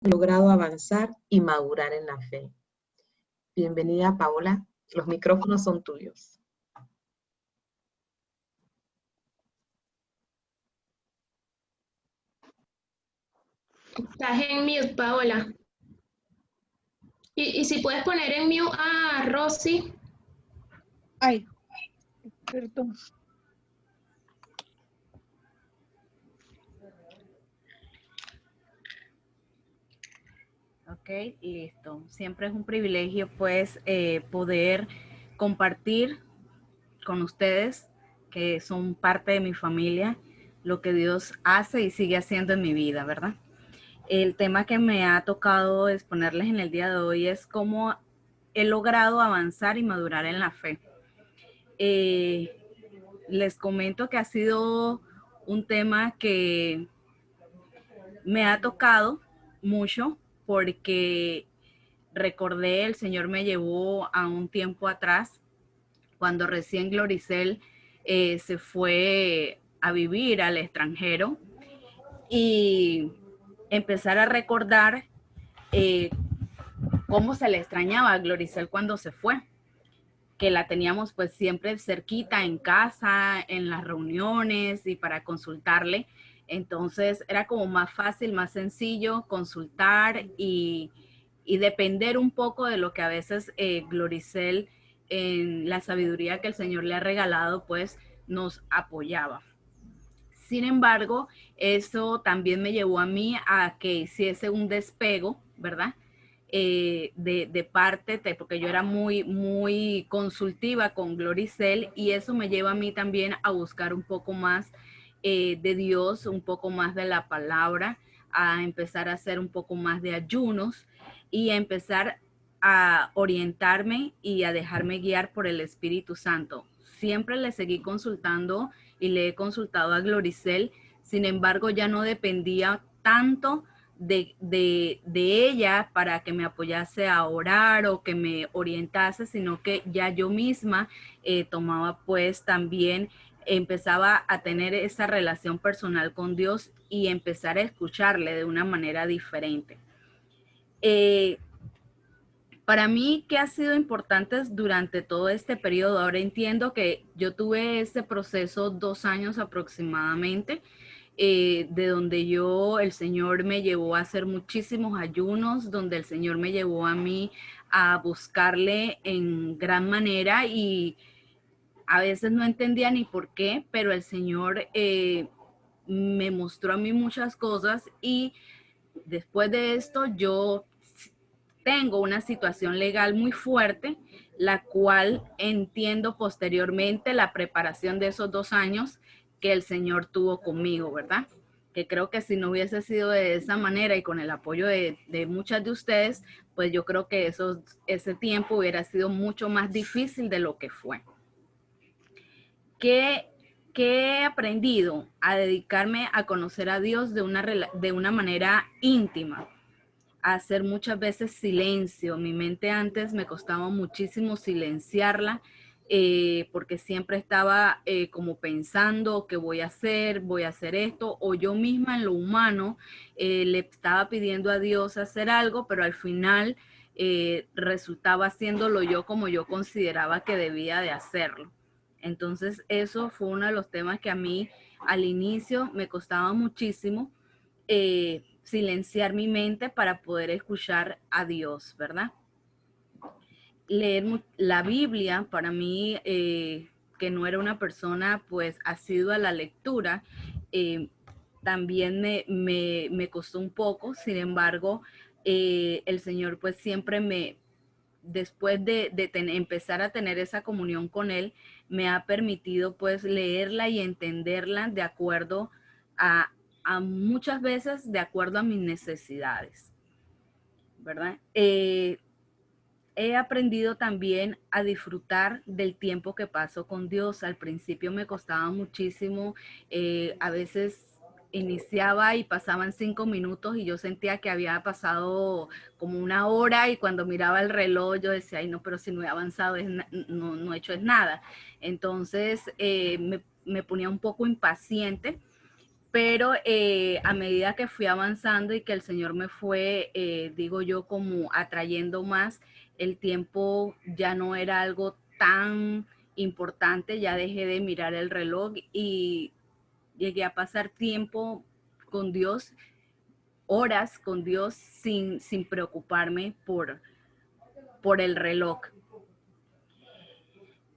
logrado avanzar y madurar en la fe. Bienvenida, Paola. Los micrófonos son tuyos. Estás en mute, Paola. Y si puedes poner en mute a Rosy. Ay, perdón. Ok, listo. Siempre es un privilegio pues poder compartir con ustedes que son parte de mi familia lo que Dios hace y sigue haciendo en mi vida, ¿verdad? El tema que me ha tocado exponerles en el día de hoy es cómo he logrado avanzar y madurar en la fe. Les comento que ha sido un tema que me ha tocado mucho porque recordé, el Señor me llevó a un tiempo atrás, cuando recién Gloricel se fue a vivir al extranjero y empezar a recordar cómo se le extrañaba a Gloricel cuando se fue, que la teníamos pues siempre cerquita en casa, en las reuniones y para consultarle. Entonces era como más fácil, más sencillo consultar y depender un poco de lo que a veces Gloricel, en la sabiduría que el Señor le ha regalado, pues nos apoyaba. Sin embargo, eso también me llevó a mí a que hiciese un despego, ¿verdad? De parte, porque yo era muy consultiva con Gloricel y eso me lleva a mí también a buscar un poco más de Dios, un poco más de la palabra, a empezar a hacer un poco más de ayunos y a empezar a orientarme y a dejarme guiar por el Espíritu Santo. Siempre le seguí consultando y le he consultado a Gloricel, sin embargo ya no dependía tanto de ella para que me apoyase a orar o que me orientase, sino que ya yo misma tomaba pues también, empezaba a tener esa relación personal con Dios y empezar a escucharle de una manera diferente. Para mí, ¿qué ha sido importante durante todo este periodo? Ahora entiendo que yo tuve este proceso 2 años aproximadamente, de donde el Señor me llevó a hacer muchísimos ayunos, donde el Señor me llevó a mí a buscarle en gran manera y a veces no entendía ni por qué, pero el Señor me mostró a mí muchas cosas y después de esto yo tengo una situación legal muy fuerte, la cual entiendo posteriormente la preparación de esos 2 años que el Señor tuvo conmigo, ¿verdad? Que creo que si no hubiese sido de esa manera y con el apoyo de muchas de ustedes, pues yo creo que ese tiempo hubiera sido mucho más difícil de lo que fue. ¿Qué he aprendido? A dedicarme a conocer a Dios de una manera íntima, a hacer muchas veces silencio. Mi mente antes me costaba muchísimo silenciarla porque siempre estaba como pensando que voy a hacer esto, o yo misma en lo humano le estaba pidiendo a Dios hacer algo, pero al final resultaba haciéndolo yo como yo consideraba que debía de hacerlo. Entonces eso fue uno de los temas que a mí al inicio me costaba muchísimo, silenciar mi mente para poder escuchar a Dios, ¿verdad? Leer la Biblia para mí, que no era una persona pues asidua a la lectura, también me costó un poco. Sin embargo, el Señor pues siempre después de empezar a tener esa comunión con Él, me ha permitido pues leerla y entenderla de acuerdo a muchas veces de acuerdo a mis necesidades, ¿verdad? He aprendido también a disfrutar del tiempo que paso con Dios. Al principio me costaba muchísimo, a veces iniciaba y pasaban 5 minutos y yo sentía que había pasado como 1 hora, y cuando miraba el reloj yo decía, ay no, pero si no he avanzado, no he hecho nada. Entonces me ponía un poco impaciente, pero a medida que fui avanzando y que el Señor me fue, digo yo, como atrayendo más, el tiempo ya no era algo tan importante, ya dejé de mirar el reloj y llegué a pasar tiempo con Dios, horas con Dios sin preocuparme por el reloj.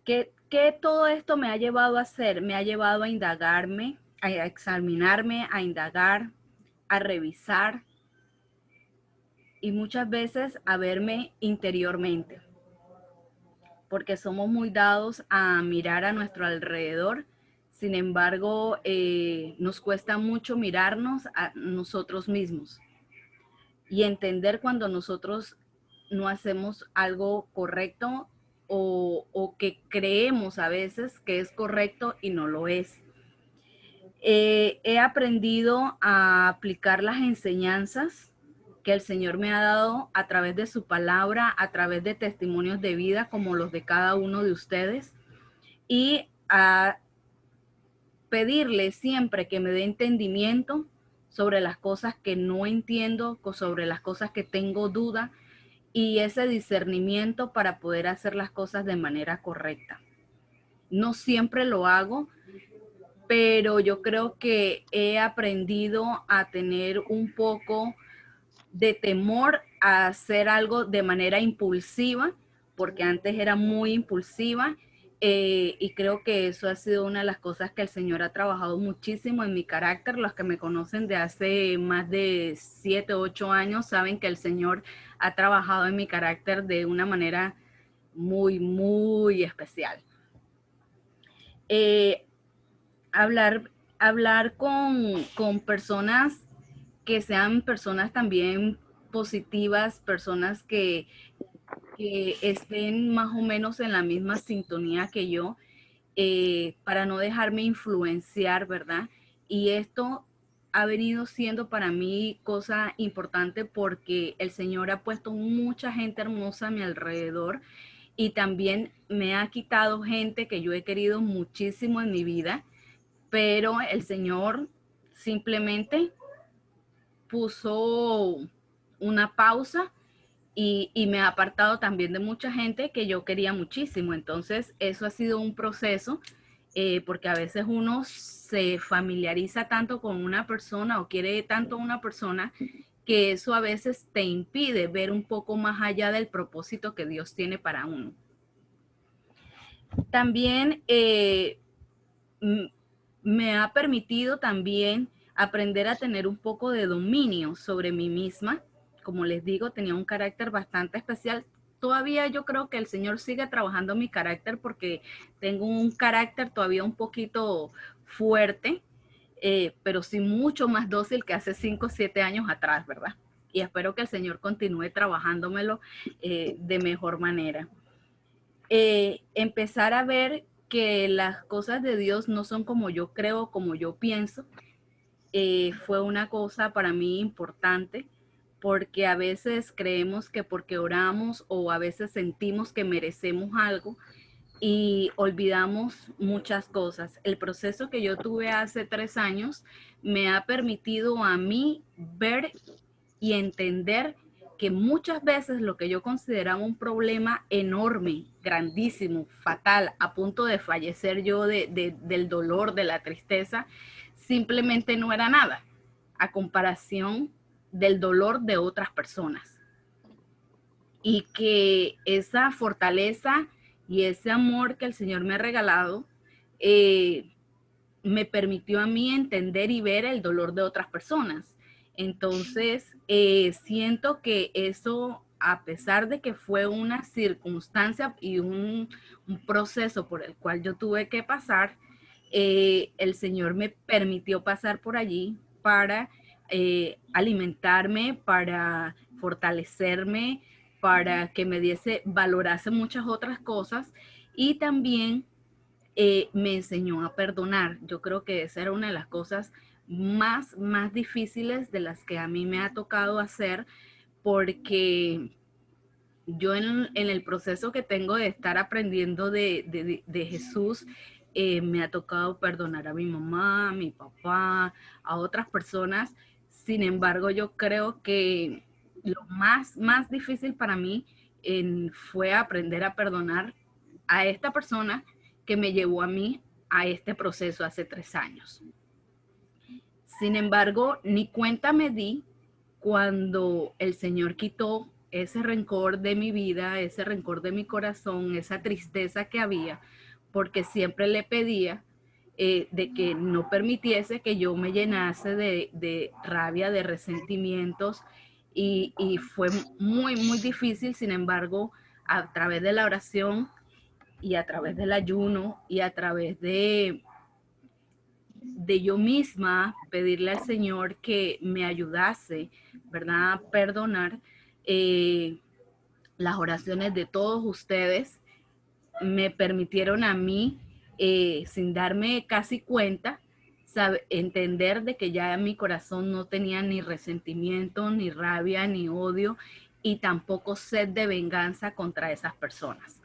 ¿Qué todo esto me ha llevado a hacer? Me ha llevado a indagarme, a examinarme, a indagar, a revisar y muchas veces a verme interiormente, porque somos muy dados a mirar a nuestro alrededor. Sin embargo, nos cuesta mucho mirarnos a nosotros mismos y entender cuando nosotros no hacemos algo correcto o que creemos a veces que es correcto y no lo es. He aprendido a aplicar las enseñanzas que el Señor me ha dado a través de su palabra, a través de testimonios de vida como los de cada uno de ustedes, y a pedirle siempre que me dé entendimiento sobre las cosas que no entiendo, sobre las cosas que tengo duda, y ese discernimiento para poder hacer las cosas de manera correcta. No siempre lo hago, pero yo creo que he aprendido a tener un poco de temor a hacer algo de manera impulsiva, porque antes era muy impulsiva, y creo que eso ha sido una de las cosas que el Señor ha trabajado muchísimo en mi carácter. Los que me conocen de hace más de 7, 8 años saben que el Señor ha trabajado en mi carácter de una manera muy, muy especial. Hablar con personas que sean personas también positivas, personas que estén más o menos en la misma sintonía que yo, para no dejarme influenciar, ¿verdad? Y esto ha venido siendo para mí cosa importante porque el Señor ha puesto mucha gente hermosa a mi alrededor y también me ha quitado gente que yo he querido muchísimo en mi vida, pero el Señor simplemente puso una pausa y me ha apartado también de mucha gente que yo quería muchísimo. Entonces, eso ha sido un proceso, porque a veces uno se familiariza tanto con una persona o quiere tanto a una persona que eso a veces te impide ver un poco más allá del propósito que Dios tiene para uno. También me ha permitido también aprender a tener un poco de dominio sobre mí misma. Como les digo, tenía un carácter bastante especial. Todavía yo creo que el Señor sigue trabajando mi carácter porque tengo un carácter todavía un poquito fuerte, pero sí mucho más dócil que hace 5 o 7 años atrás, ¿verdad? Y espero que el Señor continúe trabajándomelo de mejor manera. Empezar a ver que las cosas de Dios no son como yo creo, como yo pienso, fue una cosa para mí importante, porque a veces creemos que porque oramos o a veces sentimos que merecemos algo y olvidamos muchas cosas. El proceso que yo tuve hace 3 años me ha permitido a mí ver y entender que muchas veces lo que yo consideraba un problema enorme, grandísimo, fatal, a punto de fallecer yo del dolor, de la tristeza, simplemente no era nada a comparación del dolor de otras personas. Y que esa fortaleza y ese amor que el Señor me ha regalado me permitió a mí entender y ver el dolor de otras personas. Entonces, siento que eso, a pesar de que fue una circunstancia y un proceso por el cual yo tuve que pasar, el Señor me permitió pasar por allí para alimentarme, para fortalecerme, para que me valorase muchas otras cosas y también me enseñó a perdonar. Yo creo que esa era una de las cosas más difíciles de las que a mí me ha tocado hacer, porque yo en el proceso que tengo de estar aprendiendo de Jesús, me ha tocado perdonar a mi mamá, a mi papá, a otras personas. Sin embargo, yo creo que lo más difícil para mí fue aprender a perdonar a esta persona que me llevó a mí a este proceso hace 3 años. Sin embargo, ni cuenta me di cuando el Señor quitó ese rencor de mi vida, ese rencor de mi corazón, esa tristeza que había, porque siempre le pedía de que no permitiese que yo me llenase de rabia, de resentimientos, y fue muy difícil. Sin embargo, a través de la oración y a través del ayuno y a través de yo misma pedirle al Señor que me ayudase, ¿verdad?, a perdonar, las oraciones de todos ustedes me permitieron a mí, sin darme casi cuenta, entender de que ya en mi corazón no tenía ni resentimiento, ni rabia, ni odio, y tampoco sed de venganza contra esas personas.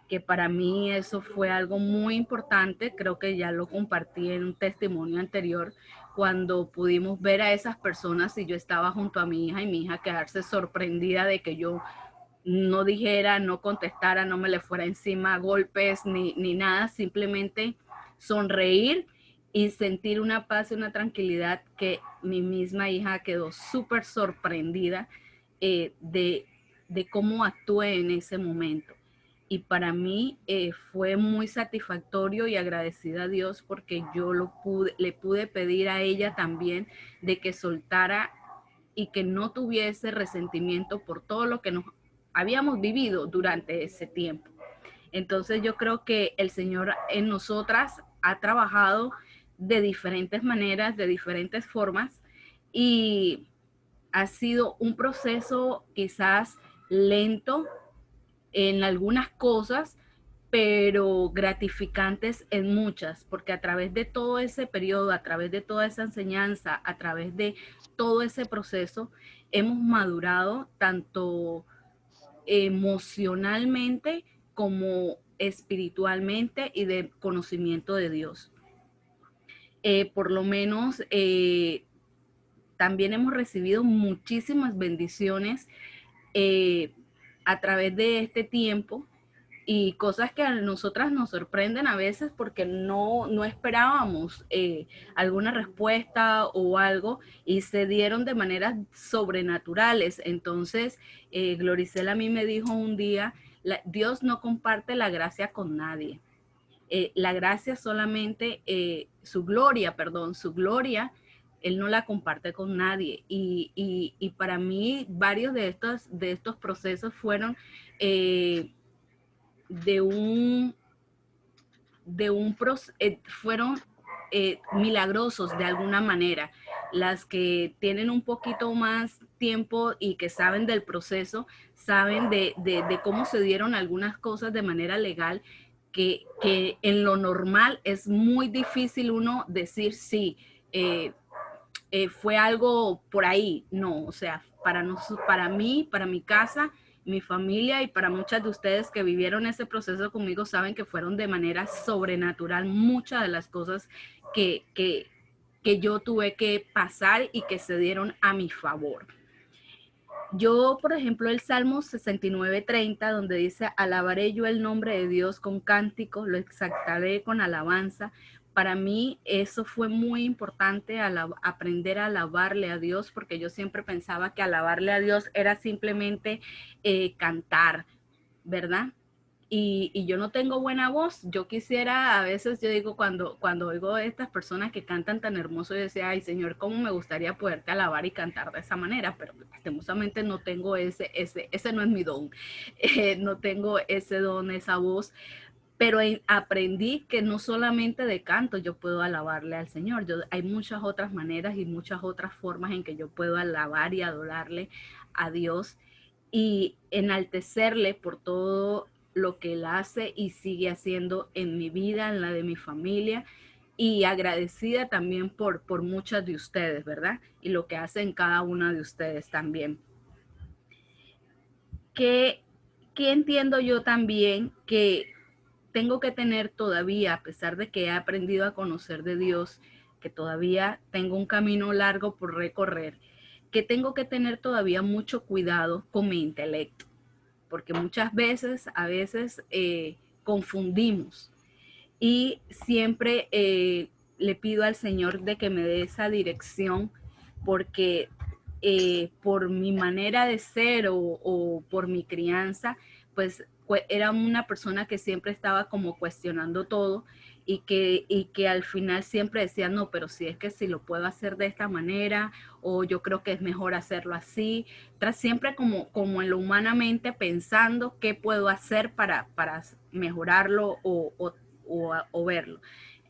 Que para mí eso fue algo muy importante. Creo que ya lo compartí en un testimonio anterior, cuando pudimos ver a esas personas y yo estaba junto a mi hija, y mi hija quedarse sorprendida de que yo no dijera, no contestara, no me le fuera encima a golpes ni nada, simplemente sonreír y sentir una paz y una tranquilidad, que mi misma hija quedó súper sorprendida de cómo actué en ese momento. Y para mí fue muy satisfactorio y agradecida a Dios, porque yo le pude pedir a ella también de que soltara y que no tuviese resentimiento por todo lo que nos habíamos vivido durante ese tiempo. Entonces yo creo que el Señor en nosotras ha trabajado de diferentes maneras, de diferentes formas, y ha sido un proceso quizás lento en algunas cosas, pero gratificantes en muchas, porque a través de todo ese periodo, a través de toda esa enseñanza, a través de todo ese proceso, hemos madurado tanto emocionalmente como espiritualmente y de conocimiento de Dios. Por lo menos también hemos recibido muchísimas bendiciones a través de este tiempo, y cosas que a nosotras nos sorprenden a veces porque no esperábamos alguna respuesta o algo, y se dieron de maneras sobrenaturales. Entonces, Gloricela a mí me dijo un día, Dios no comparte la gracia con nadie. La gracia solamente, su gloria, Él no la comparte con nadie. Y para mí varios de estos procesos fueron fueron milagrosos de alguna manera. Las que tienen un poquito más tiempo y que saben del proceso, saben de cómo se dieron algunas cosas de manera legal, que en lo normal es muy difícil uno decir sí, fue algo por ahí. No, o sea, para mí, para mi casa, mi familia, y para muchas de ustedes que vivieron ese proceso conmigo, saben que fueron de manera sobrenatural muchas de las cosas que yo tuve que pasar y que se dieron a mi favor. Yo, por ejemplo, el Salmo 69:30, donde dice, alabaré yo el nombre de Dios con cánticos, lo exaltaré con alabanza. Para mí eso fue muy importante, aprender a alabarle a Dios, porque yo siempre pensaba que alabarle a Dios era simplemente cantar, ¿verdad? Y yo no tengo buena voz. Yo quisiera, a veces yo digo, cuando oigo a estas personas que cantan tan hermoso, yo decía, ay Señor, cómo me gustaría poderte alabar y cantar de esa manera, pero lastimosamente no tengo ese no es mi don. No tengo ese don, esa voz. Pero aprendí que no solamente de canto yo puedo alabarle al Señor. Hay muchas otras maneras y muchas otras formas en que yo puedo alabar y adorarle a Dios y enaltecerle por todo lo que Él hace y sigue haciendo en mi vida, en la de mi familia, y agradecida también por muchas de ustedes, ¿verdad? Y lo que hacen cada una de ustedes también. Que entiendo yo también que tengo que tener todavía, a pesar de que he aprendido a conocer de Dios, que todavía tengo un camino largo por recorrer, que tengo que tener todavía mucho cuidado con mi intelecto, porque muchas veces, confundimos, y siempre le pido al Señor de que me dé esa dirección, porque por mi manera de ser o por mi crianza, pues era una persona que siempre estaba como cuestionando todo y que al final siempre decía, no, pero si es que si lo puedo hacer de esta manera, o yo creo que es mejor hacerlo así, siempre como en lo humanamente pensando qué puedo hacer para mejorarlo o verlo.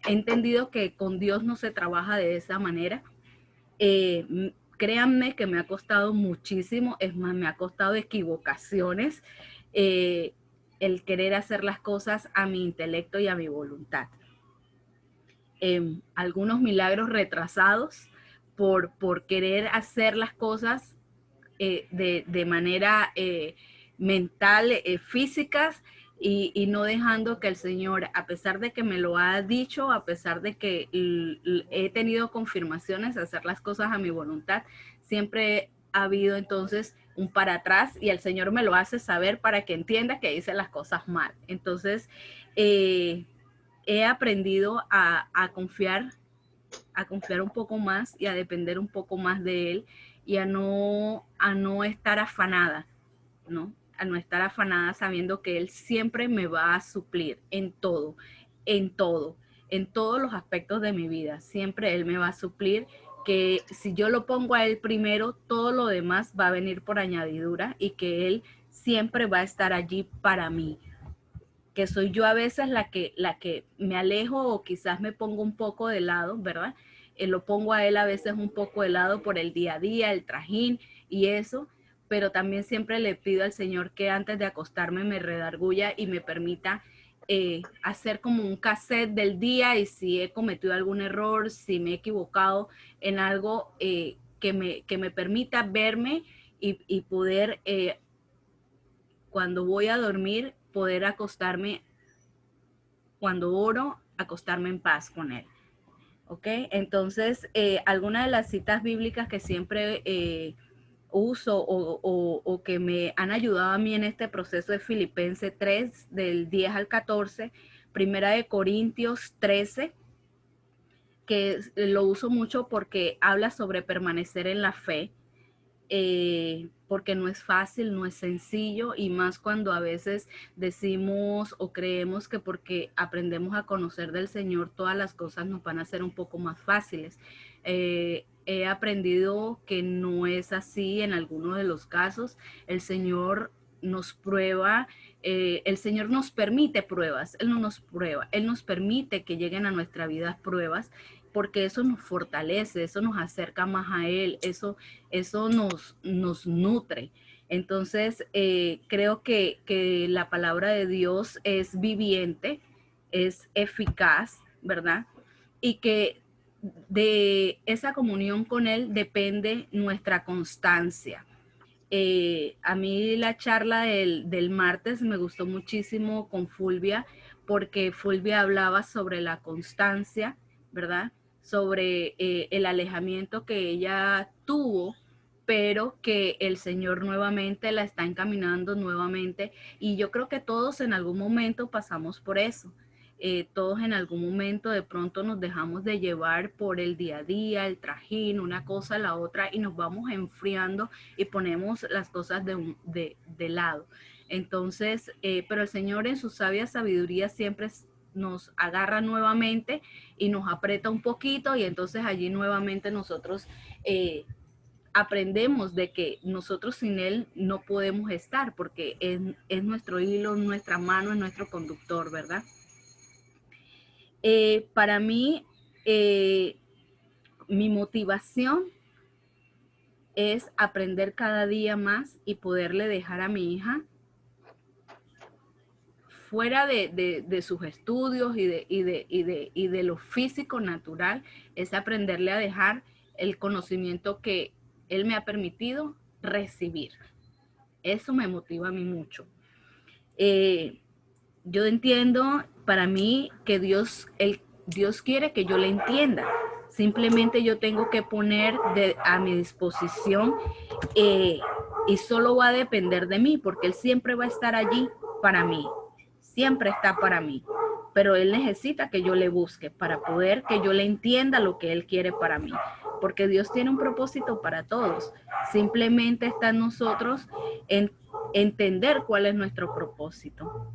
He entendido que con Dios no se trabaja de esa manera. Créanme que me ha costado muchísimo, es más, me ha costado equivocaciones, el querer hacer las cosas a mi intelecto y a mi voluntad. Algunos milagros retrasados por querer hacer las cosas de manera mental, físicas, y no dejando que el Señor, a pesar de que me lo ha dicho, a pesar de que he tenido confirmaciones de hacer las cosas a mi voluntad, siempre ha habido entonces un para atrás, y el Señor me lo hace saber para que entienda que hice las cosas mal. Entonces, he aprendido a confiar un poco más y a depender un poco más de Él, y a no estar afanada, ¿no? A no estar afanada sabiendo que Él siempre me va a suplir en todo, en todos los aspectos de mi vida. Siempre Él me va a suplir, que si yo lo pongo a Él primero, todo lo demás va a venir por añadidura, y que Él siempre va a estar allí para mí. Que soy yo a veces la que me alejo, o quizás me pongo un poco de lado, ¿verdad? Lo pongo a Él a veces un poco de lado por el día a día, el trajín y eso, pero también siempre le pido al Señor que antes de acostarme me redarguya y me permita hacer como un cassette del día, y si he cometido algún error, si me he equivocado en algo, que me permita verme y poder, cuando voy a dormir, poder acostarme, cuando oro, acostarme en paz con Él. ¿Ok? Entonces, algunas de las citas bíblicas que siempre uso o que me han ayudado a mí en este proceso es Filipenses 3, del 10 al 14, Primera de Corintios 13, que lo uso mucho porque habla sobre permanecer en la fe. Porque no es fácil, no es sencillo, y más cuando a veces decimos o creemos que porque aprendemos a conocer del Señor todas las cosas nos van a ser un poco más fáciles. He aprendido que no es así en algunos de los casos. El Señor nos prueba, el Señor nos permite pruebas, Él no nos prueba, Él nos permite que lleguen a nuestra vida pruebas, porque eso nos fortalece, eso nos acerca más a Él, eso nos nutre. Entonces, creo que la palabra de Dios es viviente, es eficaz, ¿verdad? Y que de esa comunión con Él depende nuestra constancia. A mí la charla del martes me gustó muchísimo con Fulvia, porque Fulvia hablaba sobre la constancia, ¿verdad? Sobre el alejamiento que ella tuvo, pero que el Señor nuevamente la está encaminando nuevamente. Y yo creo que todos en algún momento pasamos por eso. Todos en algún momento de pronto nos dejamos de llevar por el día a día, el trajín, una cosa a la otra, y nos vamos enfriando y ponemos las cosas de lado. Entonces, pero el Señor en su sabia sabiduría siempre nos agarra nuevamente y nos aprieta un poquito, y entonces allí nuevamente nosotros aprendemos de que nosotros sin Él no podemos estar, porque es nuestro hilo, nuestra mano, es nuestro conductor, ¿verdad? Para mí, mi motivación es aprender cada día más y poderle dejar a mi hija, fuera de sus estudios y de lo físico natural, es aprenderle a dejar el conocimiento que Él me ha permitido recibir. Eso me motiva a mí mucho. Yo entiendo para mí que Dios quiere que yo le entienda. Simplemente yo tengo que poner a mi disposición y solo va a depender de mí, porque Él siempre va a estar allí para mí, siempre está para mí, pero Él necesita que yo le busque para poder que yo le entienda lo que Él quiere para mí, porque Dios tiene un propósito para todos, simplemente está en nosotros en entender cuál es nuestro propósito.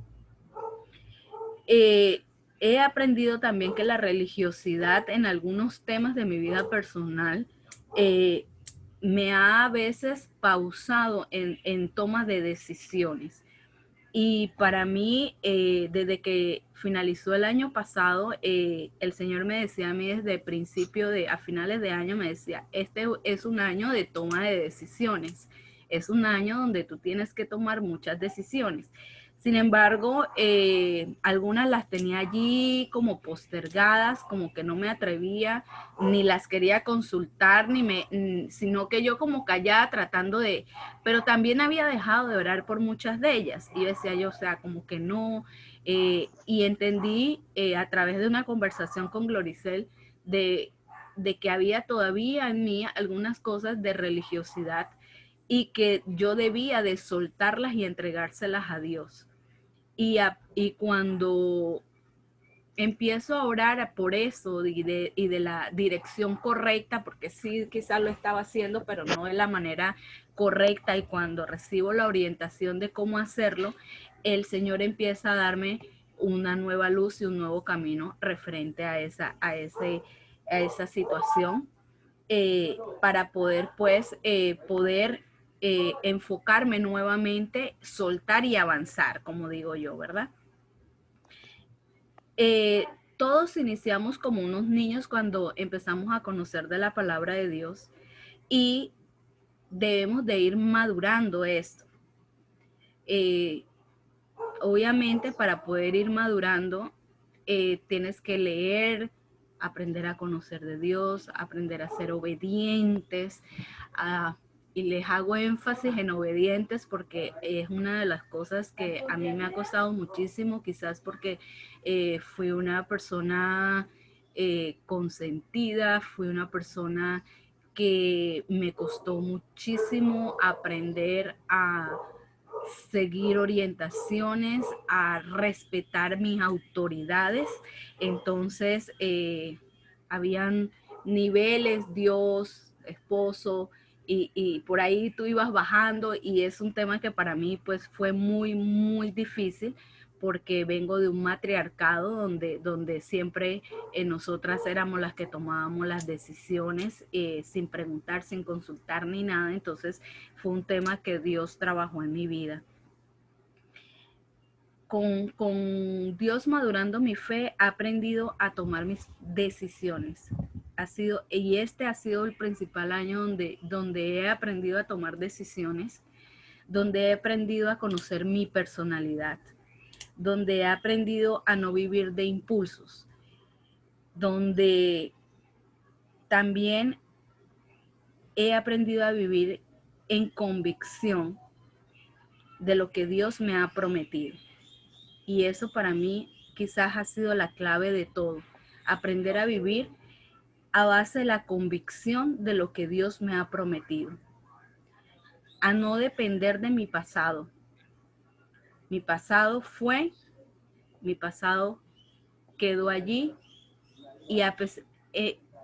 He aprendido también que la religiosidad en algunos temas de mi vida personal me ha a veces pausado en tomas de decisiones. Y para mí, desde que finalizó el año pasado, el Señor me decía a mí desde principio a finales de año, me decía, este es un año de toma de decisiones. Es un año donde tú tienes que tomar muchas decisiones. Sin embargo, algunas las tenía allí como postergadas, como que no me atrevía, ni las quería consultar, sino que yo como callada tratando pero también había dejado de orar por muchas de ellas. Y decía yo, o sea, como que no. Y entendí a través de una conversación con Gloricel de que había todavía en mí algunas cosas de religiosidad y que yo debía de soltarlas y entregárselas a Dios. Y cuando empiezo a orar por eso y de la dirección correcta, porque sí, quizás lo estaba haciendo, pero no de la manera correcta, y cuando recibo la orientación de cómo hacerlo, el Señor empieza a darme una nueva luz y un nuevo camino referente a esa situación, para poder, pues, enfocarme nuevamente, soltar y avanzar, como digo yo, ¿verdad? Todos iniciamos como unos niños cuando empezamos a conocer de la palabra de Dios y debemos de ir madurando esto. Obviamente, para poder ir madurando, tienes que leer, aprender a conocer de Dios, aprender a ser obedientes, y les hago énfasis en obedientes porque es una de las cosas que a mí me ha costado muchísimo, quizás porque fui una persona consentida, fui una persona que me costó muchísimo aprender a seguir orientaciones, a respetar mis autoridades. Entonces, habían niveles, Dios, esposo, y por ahí tú ibas bajando, y es un tema que para mí pues fue muy, muy difícil, porque vengo de un matriarcado donde siempre nosotras éramos las que tomábamos las decisiones sin preguntar, sin consultar ni nada. Entonces fue un tema que Dios trabajó en mi vida. Con Dios madurando mi fe, he aprendido a tomar mis decisiones. Este ha sido el principal año donde he aprendido a tomar decisiones, donde he aprendido a conocer mi personalidad, donde he aprendido a no vivir de impulsos, donde también he aprendido a vivir en convicción de lo que Dios me ha prometido. Y eso para mí quizás ha sido la clave de todo, aprender a vivir a base de la convicción de lo que Dios me ha prometido, a no depender de mi pasado. Mi pasado fue, mi pasado quedó allí, y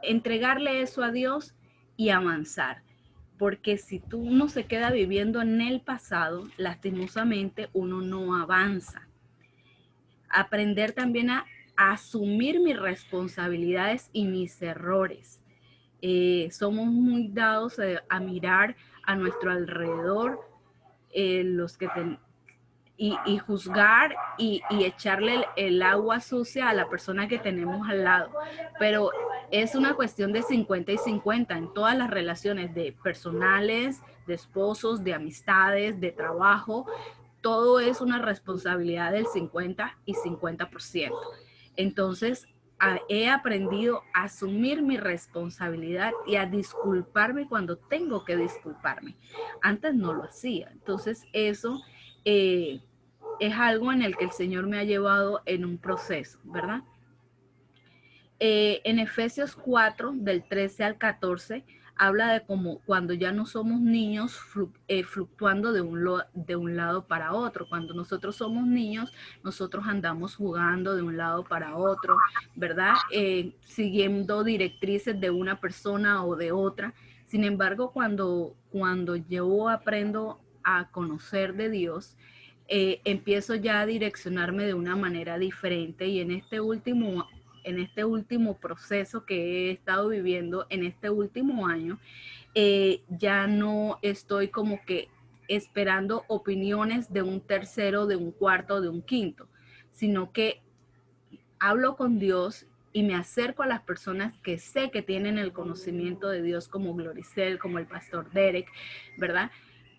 entregarle eso a Dios y avanzar. Porque si uno se queda viviendo en el pasado, lastimosamente uno no avanza. Aprender también a asumir mis responsabilidades y mis errores. Somos muy dados a mirar a nuestro alrededor, y juzgar y echarle el agua sucia a la persona que tenemos al lado. Pero es una cuestión de 50 y 50 en todas las relaciones de personales, de esposos, de amistades, de trabajo. Todo es una responsabilidad del 50 y 50%. Entonces, he aprendido a asumir mi responsabilidad y a disculparme cuando tengo que disculparme. Antes no lo hacía. Entonces, eso es algo en el que el Señor me ha llevado en un proceso, ¿verdad? En Efesios 4, del 13 al 14, habla de cómo cuando ya no somos niños fluctuando de un lado para otro. Cuando nosotros somos niños, nosotros andamos jugando de un lado para otro, ¿verdad? Siguiendo directrices de una persona o de otra. Sin embargo, cuando yo aprendo a conocer de Dios, empiezo ya a direccionarme de una manera diferente, y en este último proceso que he estado viviendo en este último año, ya no estoy como que esperando opiniones de un tercero, de un cuarto, de un quinto, sino que hablo con Dios y me acerco a las personas que sé que tienen el conocimiento de Dios, como Gloricel, como el pastor Derek, ¿verdad?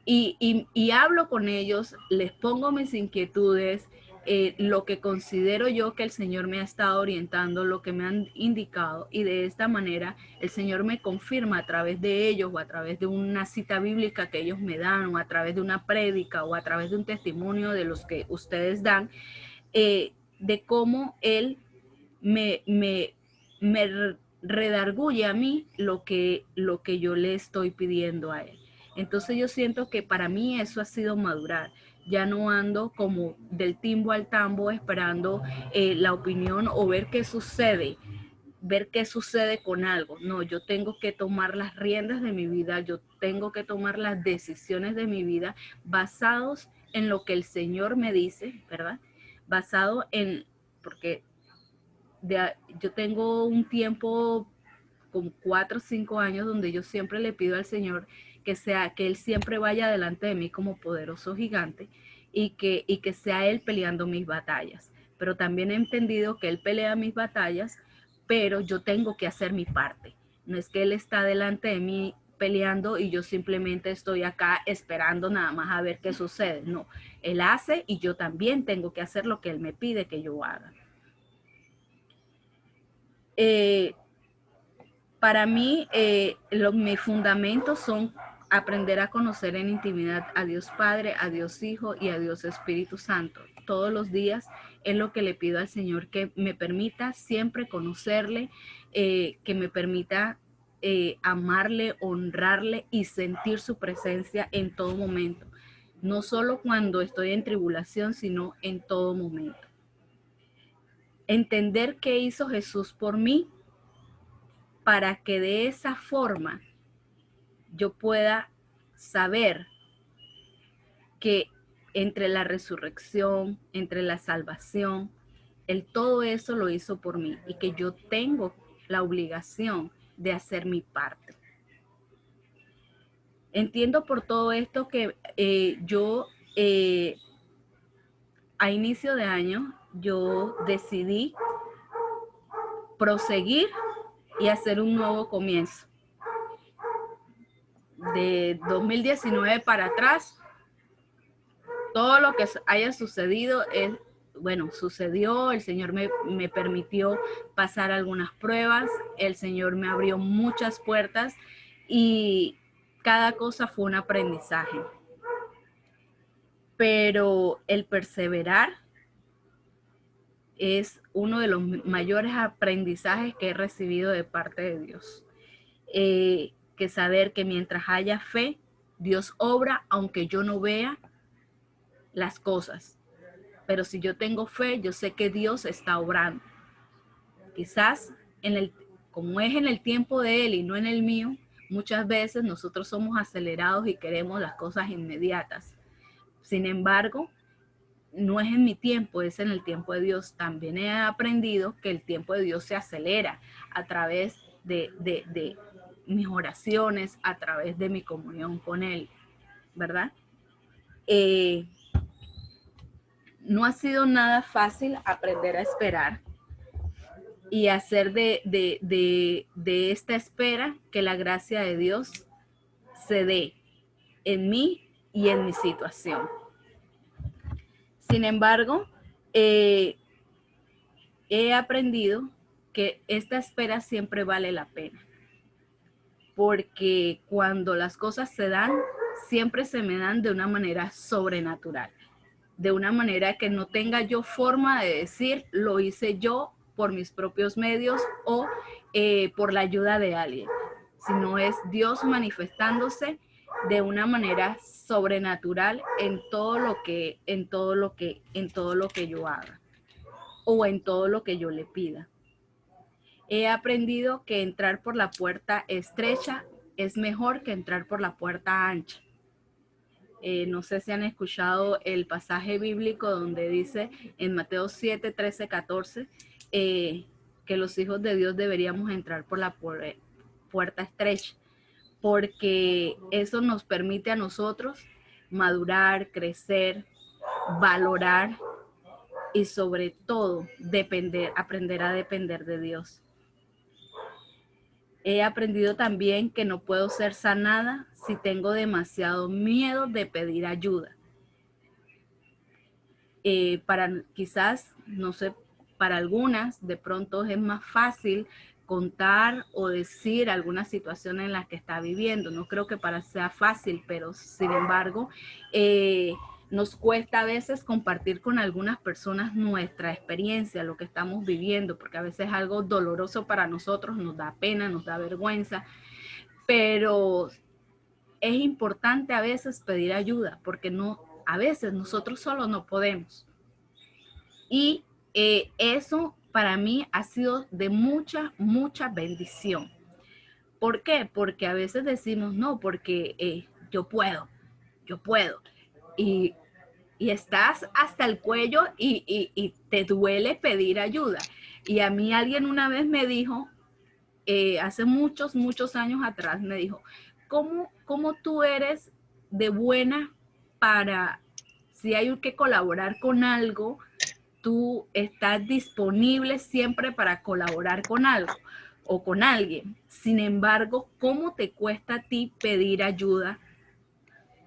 Y hablo con ellos, les pongo mis inquietudes, lo que considero yo que el Señor me ha estado orientando, lo que me han indicado, y de esta manera el Señor me confirma a través de ellos, o a través de una cita bíblica que ellos me dan, o a través de una prédica, o a través de un testimonio de los que ustedes dan, de cómo Él me redarguye a mí lo que yo le estoy pidiendo a Él. Entonces yo siento que para mí eso ha sido madurar. Ya no ando como del timbo al tambo esperando la opinión o ver qué sucede con algo. No, yo tengo que tomar las riendas de mi vida, yo tengo que tomar las decisiones de mi vida basados en lo que el Señor me dice, ¿verdad? Basado en, porque yo tengo un tiempo con 4 o 5 años donde yo siempre le pido al Señor que Él siempre vaya delante de mí como poderoso gigante, y que sea Él peleando mis batallas. Pero también he entendido que Él pelea mis batallas, pero yo tengo que hacer mi parte. No es que Él está delante de mí peleando y yo simplemente estoy acá esperando nada más a ver qué sucede. No, Él hace y yo también tengo que hacer lo que Él me pide que yo haga. Para mí, mis fundamentos son aprender a conocer en intimidad a Dios Padre, a Dios Hijo y a Dios Espíritu Santo. Todos los días es lo que le pido al Señor, que me permita siempre conocerle, que me permita amarle, honrarle y sentir su presencia en todo momento. No solo cuando estoy en tribulación, sino en todo momento. Entender qué hizo Jesús por mí, para que de esa forma yo pueda saber que entre la resurrección, entre la salvación, todo eso lo hizo por mí, y que yo tengo la obligación de hacer mi parte. Entiendo por todo esto que yo a inicio de año yo decidí proseguir y hacer un nuevo comienzo. De 2019 para atrás, todo lo que haya sucedido sucedió. El Señor me permitió pasar algunas pruebas, el Señor me abrió muchas puertas, y cada cosa fue un aprendizaje. Pero el perseverar es uno de los mayores aprendizajes que he recibido de parte de Dios. Que saber que mientras haya fe, Dios obra aunque yo no vea las cosas. Pero si yo tengo fe, yo sé que Dios está obrando. Quizás como es en el tiempo de Él y no en el mío, muchas veces nosotros somos acelerados y queremos las cosas inmediatas. Sin embargo, no es en mi tiempo, es en el tiempo de Dios. También he aprendido que el tiempo de Dios se acelera a través de mis oraciones, a través de mi comunión con Él, ¿verdad? No ha sido nada fácil aprender a esperar y hacer de esta espera que la gracia de Dios se dé en mí y en mi situación. Sin embargo, he aprendido que esta espera siempre vale la pena, porque cuando las cosas se dan, siempre se me dan de una manera sobrenatural. de una manera que no tenga yo forma de decir, lo hice yo por mis propios medios o por la ayuda de alguien, sino es Dios manifestándose de una manera sobrenatural en todo lo que yo haga o en todo lo que yo le pida. He aprendido que entrar por la puerta estrecha es mejor que entrar por la puerta ancha. No sé si han escuchado el pasaje bíblico donde dice en Mateo 7, 13, 14, que los hijos de Dios deberíamos entrar por la puerta estrecha, porque eso nos permite a nosotros madurar, crecer, valorar y sobre todo aprender a depender de Dios. He aprendido también que no puedo ser sanada si tengo demasiado miedo de pedir ayuda. Quizás, no sé, para algunas de pronto es más fácil contar o decir alguna situación en la que está viviendo. No creo que sea fácil, pero sin embargo, nos cuesta a veces compartir con algunas personas nuestra experiencia, lo que estamos viviendo, porque a veces es algo doloroso para nosotros, nos da pena, nos da vergüenza, pero es importante a veces pedir ayuda, porque a veces nosotros solos no podemos. Y eso para mí ha sido de mucha, mucha bendición. ¿Por qué? Porque a veces decimos, no, porque yo puedo. Y estás hasta el cuello y te duele pedir ayuda. Y a mí alguien una vez me dijo, hace muchos, muchos años atrás, me dijo, ¿cómo tú eres de buena para, si hay que colaborar con algo, tú estás disponible siempre para colaborar con algo o con alguien? Sin embargo, ¿cómo te cuesta a ti pedir ayuda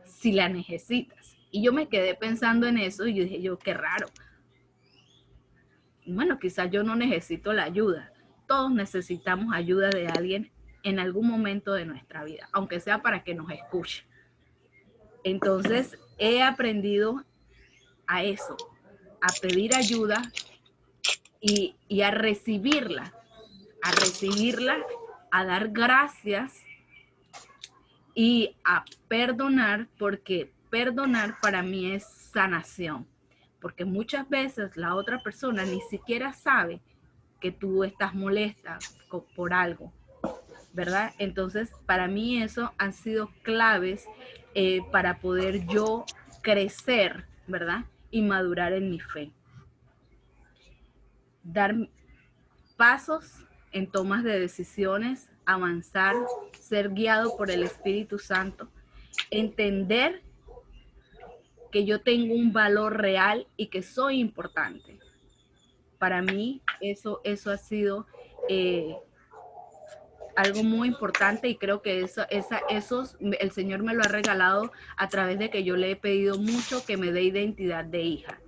si la necesitas? Y yo me quedé pensando en eso y yo dije, qué raro. Bueno, quizás yo no necesito la ayuda. Todos necesitamos ayuda de alguien en algún momento de nuestra vida, aunque sea para que nos escuche. Entonces, he aprendido a eso, a pedir ayuda y a recibirla, a dar gracias y a perdonar, porque perdonar para mí es sanación, porque muchas veces la otra persona ni siquiera sabe que tú estás molesta por algo, ¿verdad? Entonces, para mí eso han sido claves para poder yo crecer, ¿verdad? Y madurar en mi fe. Dar pasos en tomas de decisiones, avanzar, ser guiado por el Espíritu Santo, entender que yo tengo un valor real y que soy importante. Para mí eso ha sido algo muy importante y creo que eso el Señor me lo ha regalado a través de que yo le he pedido mucho que me dé identidad de hija,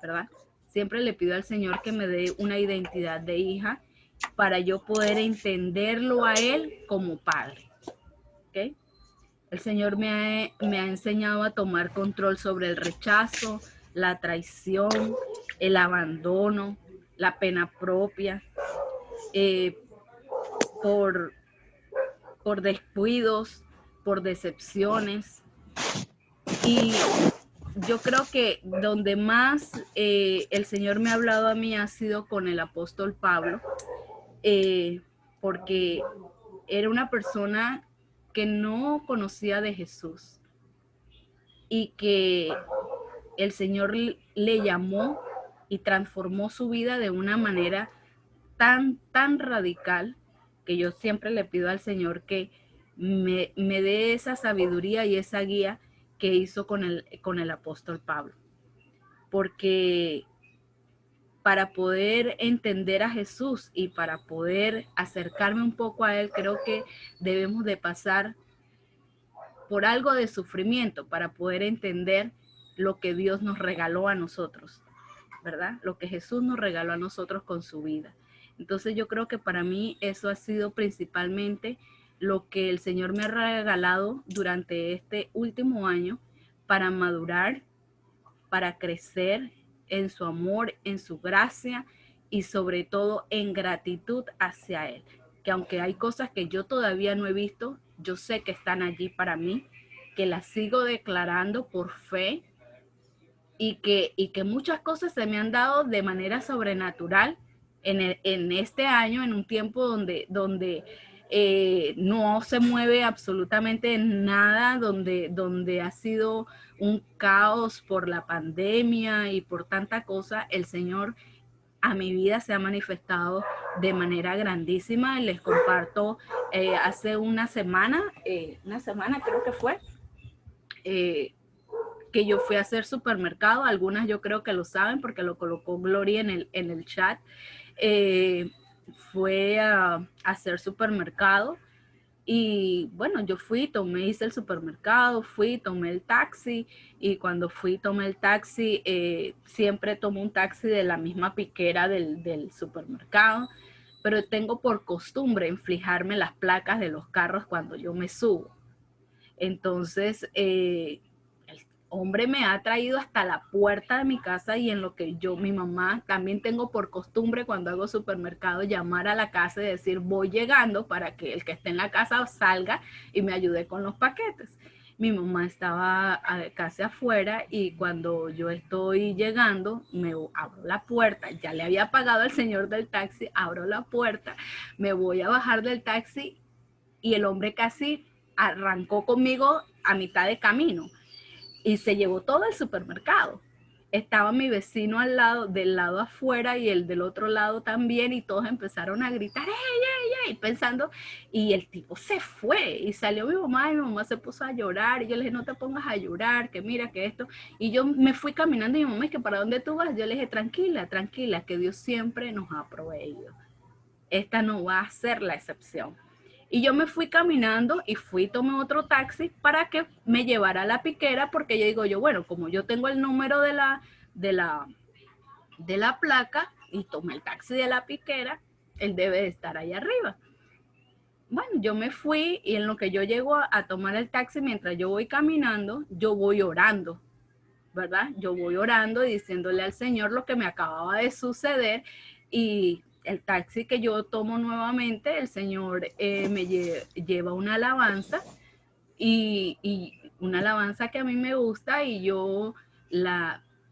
¿verdad? Siempre le pido al Señor que me dé una identidad de hija para yo poder entenderlo a Él como padre, ¿ok? El Señor me ha enseñado a tomar control sobre el rechazo, la traición, el abandono, la pena propia, por descuidos, por decepciones. Y yo creo que donde más el Señor me ha hablado a mí ha sido con el apóstol Pablo, porque era una persona que no conocía de Jesús y que el Señor le llamó y transformó su vida de una manera tan radical, que yo siempre le pido al Señor que me dé esa sabiduría y esa guía que hizo con el apóstol Pablo. Porque para poder entender a Jesús y para poder acercarme un poco a Él, creo que debemos de pasar por algo de sufrimiento para poder entender lo que Dios nos regaló a nosotros, ¿verdad? Lo que Jesús nos regaló a nosotros con su vida. Entonces yo creo que para mí eso ha sido principalmente lo que el Señor me ha regalado durante este último año para madurar para crecer en su amor, en su gracia y sobre todo en gratitud hacia Él. Que aunque hay cosas que yo todavía no he visto, yo sé que están allí para mí, que las sigo declarando por fe y que muchas cosas se me han dado de manera sobrenatural en este año, en un tiempo donde no se mueve absolutamente nada, donde ha sido un caos por la pandemia y por tanta cosa. El Señor a mi vida se ha manifestado de manera grandísima. Les comparto hace una semana creo que fue, que yo fui a hacer supermercado. Algunas yo creo que lo saben porque lo colocó Gloria en el chat. Fue a hacer supermercado y bueno, yo fui, hice el supermercado, tomé el taxi y cuando tomé el taxi, siempre tomo un taxi de la misma piquera del supermercado, pero tengo por costumbre fijarme las placas de los carros cuando yo me subo. Entonces, el hombre me ha traído hasta la puerta de mi casa y en lo que mi mamá, también tengo por costumbre cuando hago supermercado llamar a la casa y decir voy llegando para que el que esté en la casa salga y me ayude con los paquetes. Mi mamá estaba casi afuera y cuando yo estoy llegando, me abro la puerta, ya le había pagado al señor del taxi, abro la puerta, me voy a bajar del taxi y el hombre casi arrancó conmigo a mitad de camino y se llevó todo el supermercado. Estaba mi vecino del lado afuera y el del otro lado también, y todos empezaron a gritar, ¡ey, ey, ey! Pensando, y el tipo se fue, y salió mi mamá se puso a llorar, y yo le dije, no te pongas a llorar, que mira, que esto, y yo me fui caminando, y mi mamá, es que ¿para dónde tú vas? Yo le dije, tranquila, tranquila, que Dios siempre nos ha proveído. Esta no va a ser la excepción. Y yo me fui caminando y tomé otro taxi para que me llevara a la piquera, porque yo digo bueno, como yo tengo el número de la placa y tomé el taxi de la piquera, él debe de estar ahí arriba. Bueno, yo me fui y en lo que yo llego a tomar el taxi, mientras yo voy caminando, yo voy orando, ¿verdad? Yo voy orando y diciéndole al Señor lo que me acababa de suceder, y el taxi que yo tomo nuevamente, el Señor me lleva una alabanza y una alabanza que a mí me gusta, y yo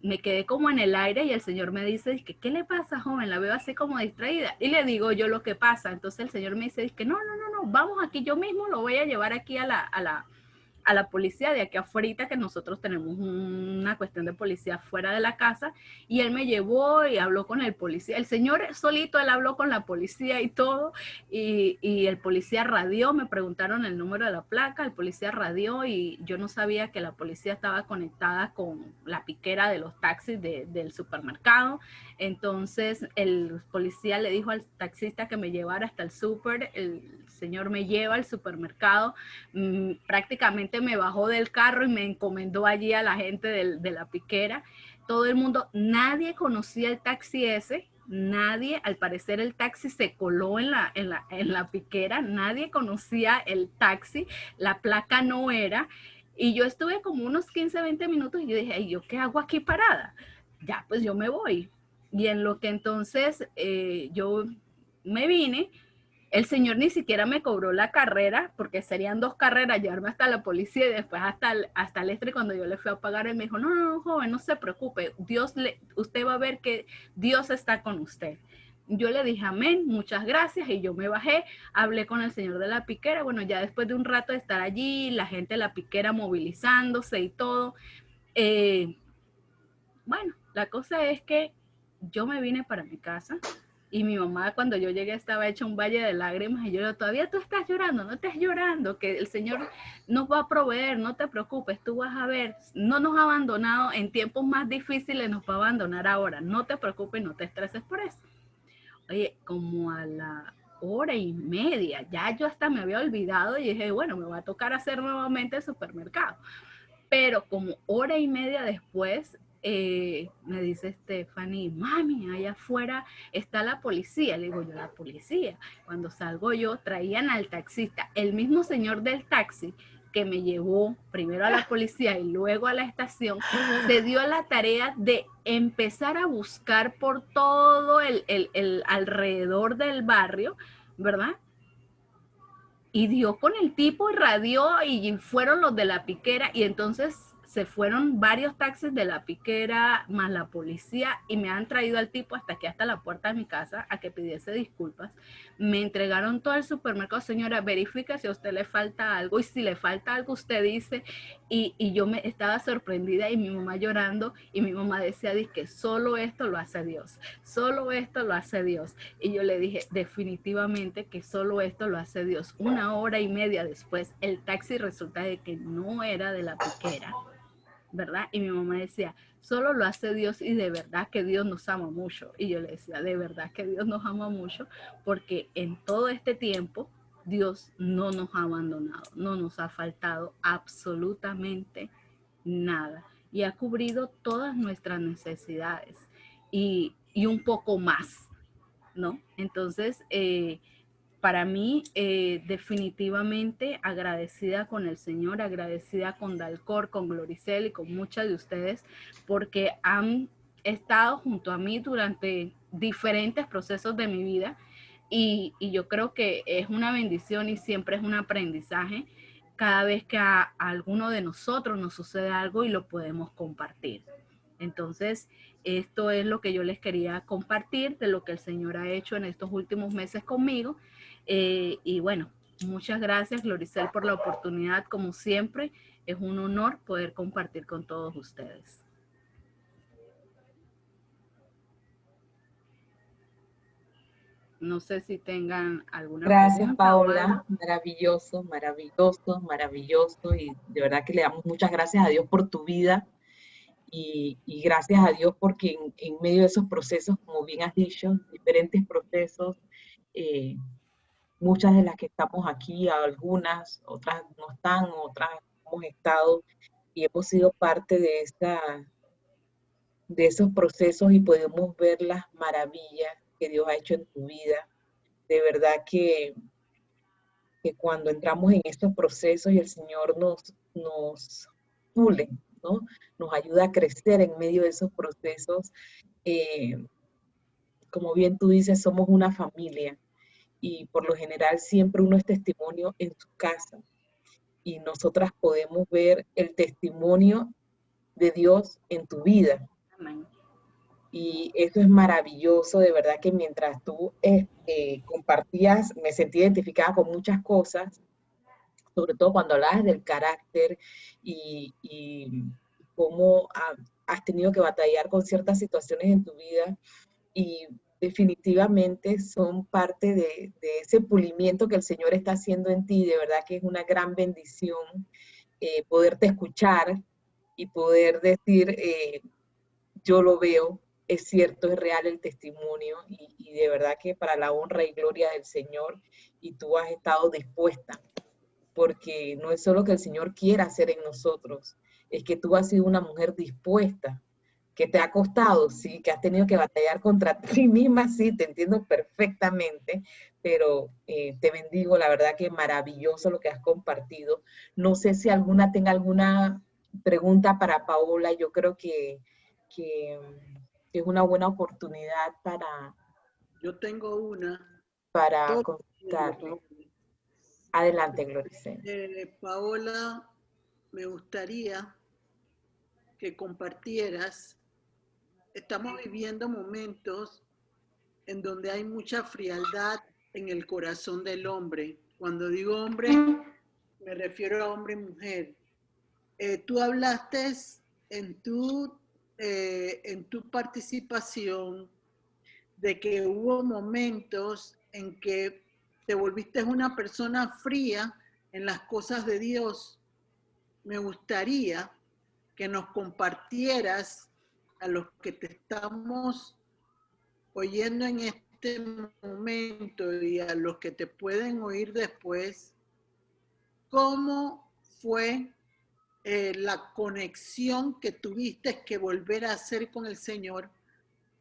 me quedé como en el aire y el Señor me dice, ¿qué le pasa, joven? La veo así como distraída. Y le digo yo lo que pasa. Entonces el Señor me dice, no, vamos aquí, yo mismo lo voy a llevar aquí a la policía de aquí afuera, que nosotros tenemos una cuestión de policía fuera de la casa, y él me llevó y habló con el policía. El señor solito, él habló con la policía y todo, y el policía radió, me preguntaron el número de la placa, el policía radió, y yo no sabía que la policía estaba conectada con la piquera de los taxis del supermercado. Entonces el policía le dijo al taxista que me llevara hasta el súper, el señor me lleva al supermercado, prácticamente me bajó del carro y me encomendó allí a la gente de la piquera. Todo el mundo, nadie conocía el taxi ese, nadie, al parecer el taxi se coló en la piquera, nadie conocía el taxi, la placa no era, y yo estuve como unos 15, 20 minutos y yo dije, ¿yo qué hago aquí parada? Ya, pues yo me voy. Y en lo que entonces yo me vine, el señor ni siquiera me cobró la carrera, porque serían 2 carreras, llevarme hasta la policía y después hasta el este. Cuando yo le fui a pagar, él me dijo, no, joven, no se preocupe, usted va a ver que Dios está con usted. Yo le dije, amén, muchas gracias, y yo me bajé, hablé con el señor de la piquera. Bueno, ya después de un rato de estar allí, la gente de la piquera movilizándose y todo, bueno, la cosa es que yo me vine para mi casa, y mi mamá cuando yo llegué estaba hecha un valle de lágrimas, y yo le digo, todavía tú estás llorando, no estés llorando, que el Señor nos va a proveer, no te preocupes, tú vas a ver, no nos ha abandonado en tiempos más difíciles, nos va a abandonar ahora, no te preocupes, no te estreses por eso. Oye, como a la 1:30, ya yo hasta me había olvidado y dije, bueno, me va a tocar hacer nuevamente el supermercado. Pero como 1:30 después, me dice Stephanie, mami, allá afuera está la policía. Le digo yo, la policía. Cuando salgo yo, traían al taxista, el mismo señor del taxi que me llevó primero a la policía y luego a la estación, se dio a la tarea de empezar a buscar por todo el alrededor del barrio, ¿verdad? Y dio con el tipo y radió y fueron los de la piquera y entonces se fueron varios taxis de la piquera más la policía y me han traído al tipo hasta aquí, hasta la puerta de mi casa, a que pidiese disculpas. Me entregaron todo el supermercado. Señora, verifica si a usted le falta algo y si le falta algo usted dice. Y yo me estaba sorprendida y mi mamá llorando y mi mamá decía, que solo esto lo hace Dios, solo esto lo hace Dios. Y yo le dije, definitivamente que solo esto lo hace Dios. 1 hora y media después, el taxi resulta de que no era de la piquera, ¿verdad? Y mi mamá decía, solo lo hace Dios y de verdad que Dios nos ama mucho. Y yo le decía, de verdad que Dios nos ama mucho porque en todo este tiempo Dios no nos ha abandonado, no nos ha faltado absolutamente nada y ha cubrido todas nuestras necesidades y un poco más, ¿no? Entonces, para mí, definitivamente agradecida con el Señor, agradecida con Dalcor, con Gloricel y con muchas de ustedes, porque han estado junto a mí durante diferentes procesos de mi vida y yo creo que es una bendición y siempre es un aprendizaje cada vez que a alguno de nosotros nos sucede algo y lo podemos compartir. Entonces, esto es lo que yo les quería compartir de lo que el Señor ha hecho en estos últimos meses conmigo. Y bueno, muchas gracias, Gloricel, por la oportunidad. Como siempre, es un honor poder compartir con todos ustedes. No sé si tengan alguna Gracias, pregunta. Paola. Maravilloso, maravilloso, maravilloso. Y de verdad que le damos muchas gracias a Dios por tu vida. Y gracias a Dios porque en medio de esos procesos, como bien has dicho, diferentes procesos, muchas de las que estamos aquí, algunas, otras no están, otras hemos estado y hemos sido parte de esos procesos y podemos ver las maravillas que Dios ha hecho en tu vida. De verdad que cuando entramos en estos procesos y el Señor nos pule, ¿no? Nos ayuda a crecer en medio de esos procesos. Como bien tú dices, somos una familia y por lo general siempre uno es testimonio en su casa y nosotras podemos ver el testimonio de Dios en tu vida. Amén. Y eso es maravilloso, de verdad que mientras tú compartías, me sentí identificada con muchas cosas, sobre todo cuando hablabas del carácter y cómo has tenido que batallar con ciertas situaciones en tu vida y definitivamente son parte de ese pulimiento que el Señor está haciendo en ti. De verdad que es una gran bendición poderte escuchar y poder decir, yo lo veo, es cierto, es real el testimonio y de verdad que para la honra y gloria del Señor y tú has estado dispuesta, porque no es solo que el Señor quiera hacer en nosotros, es que tú has sido una mujer dispuesta, que te ha costado, sí, que has tenido que batallar contra ti misma, sí, te entiendo perfectamente, pero te bendigo, la verdad que maravilloso lo que has compartido. No sé si alguna tenga alguna pregunta para Paola, yo creo que es una buena oportunidad Yo tengo una. para Todo consultarle. Adelante, Gloricel. Paola, me gustaría que compartieras. Estamos viviendo momentos en donde hay mucha frialdad en el corazón del hombre. Cuando digo hombre, me refiero a hombre y mujer. Tú hablaste en tu participación de que hubo momentos en que te volviste una persona fría en las cosas de Dios. Me gustaría que nos compartieras a los que te estamos oyendo en este momento y a los que te pueden oír después, cómo fue la conexión que tuviste que volver a hacer con el Señor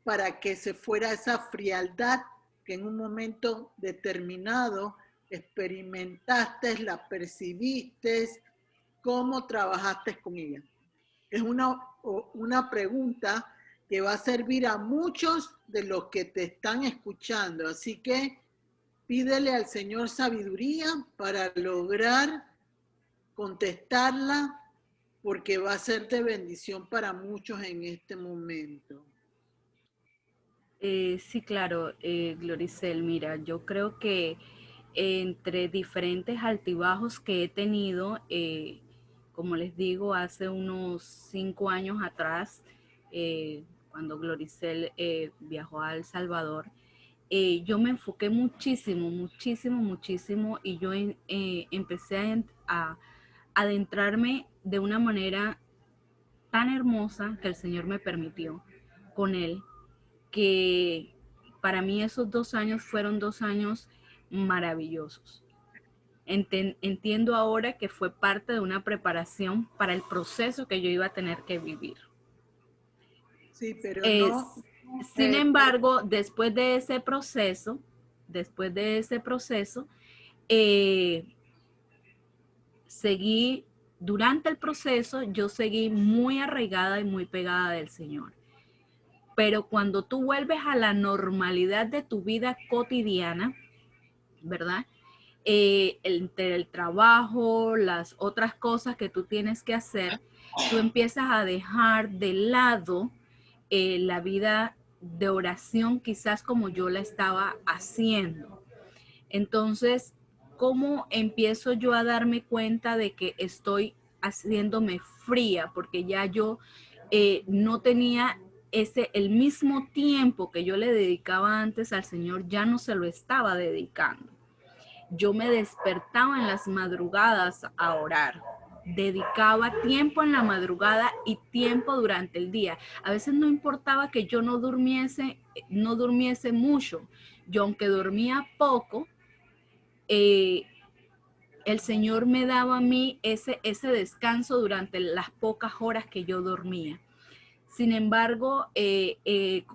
para que se fuera esa frialdad que en un momento determinado experimentaste, la percibiste ¿cómo trabajaste con ella? Es una pregunta que va a servir a muchos de los que te están escuchando. Así que pídele al Señor sabiduría para lograr contestarla, porque va a ser de bendición para muchos en este momento. Sí, claro, Gloricel, mira, yo creo que entre diferentes altibajos que he tenido, como les digo, hace unos 5 años atrás, cuando Gloricel viajó a El Salvador, yo me enfoqué muchísimo, muchísimo, muchísimo y yo empecé a adentrarme de una manera tan hermosa que el Señor me permitió con Él, que para mí esos 2 años fueron 2 años maravillosos. Entiendo ahora que fue parte de una preparación para el proceso que yo iba a tener que vivir. Sí, pero no. Sin embargo, después de ese proceso, seguí, durante el proceso, yo seguí muy arraigada y muy pegada del Señor. Pero cuando tú vuelves a la normalidad de tu vida cotidiana, ¿verdad? Entre el trabajo, las otras cosas que tú tienes que hacer, tú empiezas a dejar de lado la vida de oración quizás como yo la estaba haciendo. Entonces, ¿cómo empiezo yo a darme cuenta de que estoy haciéndome fría? Porque ya yo no tenía el mismo tiempo que yo le dedicaba antes al Señor, ya no se lo estaba dedicando. Yo me despertaba en las madrugadas a orar. Dedicaba tiempo en la madrugada y tiempo durante el día. A veces no importaba que yo no durmiese mucho. Yo, aunque dormía poco, el Señor me daba a mí ese descanso durante las pocas horas que yo dormía. Sin embargo,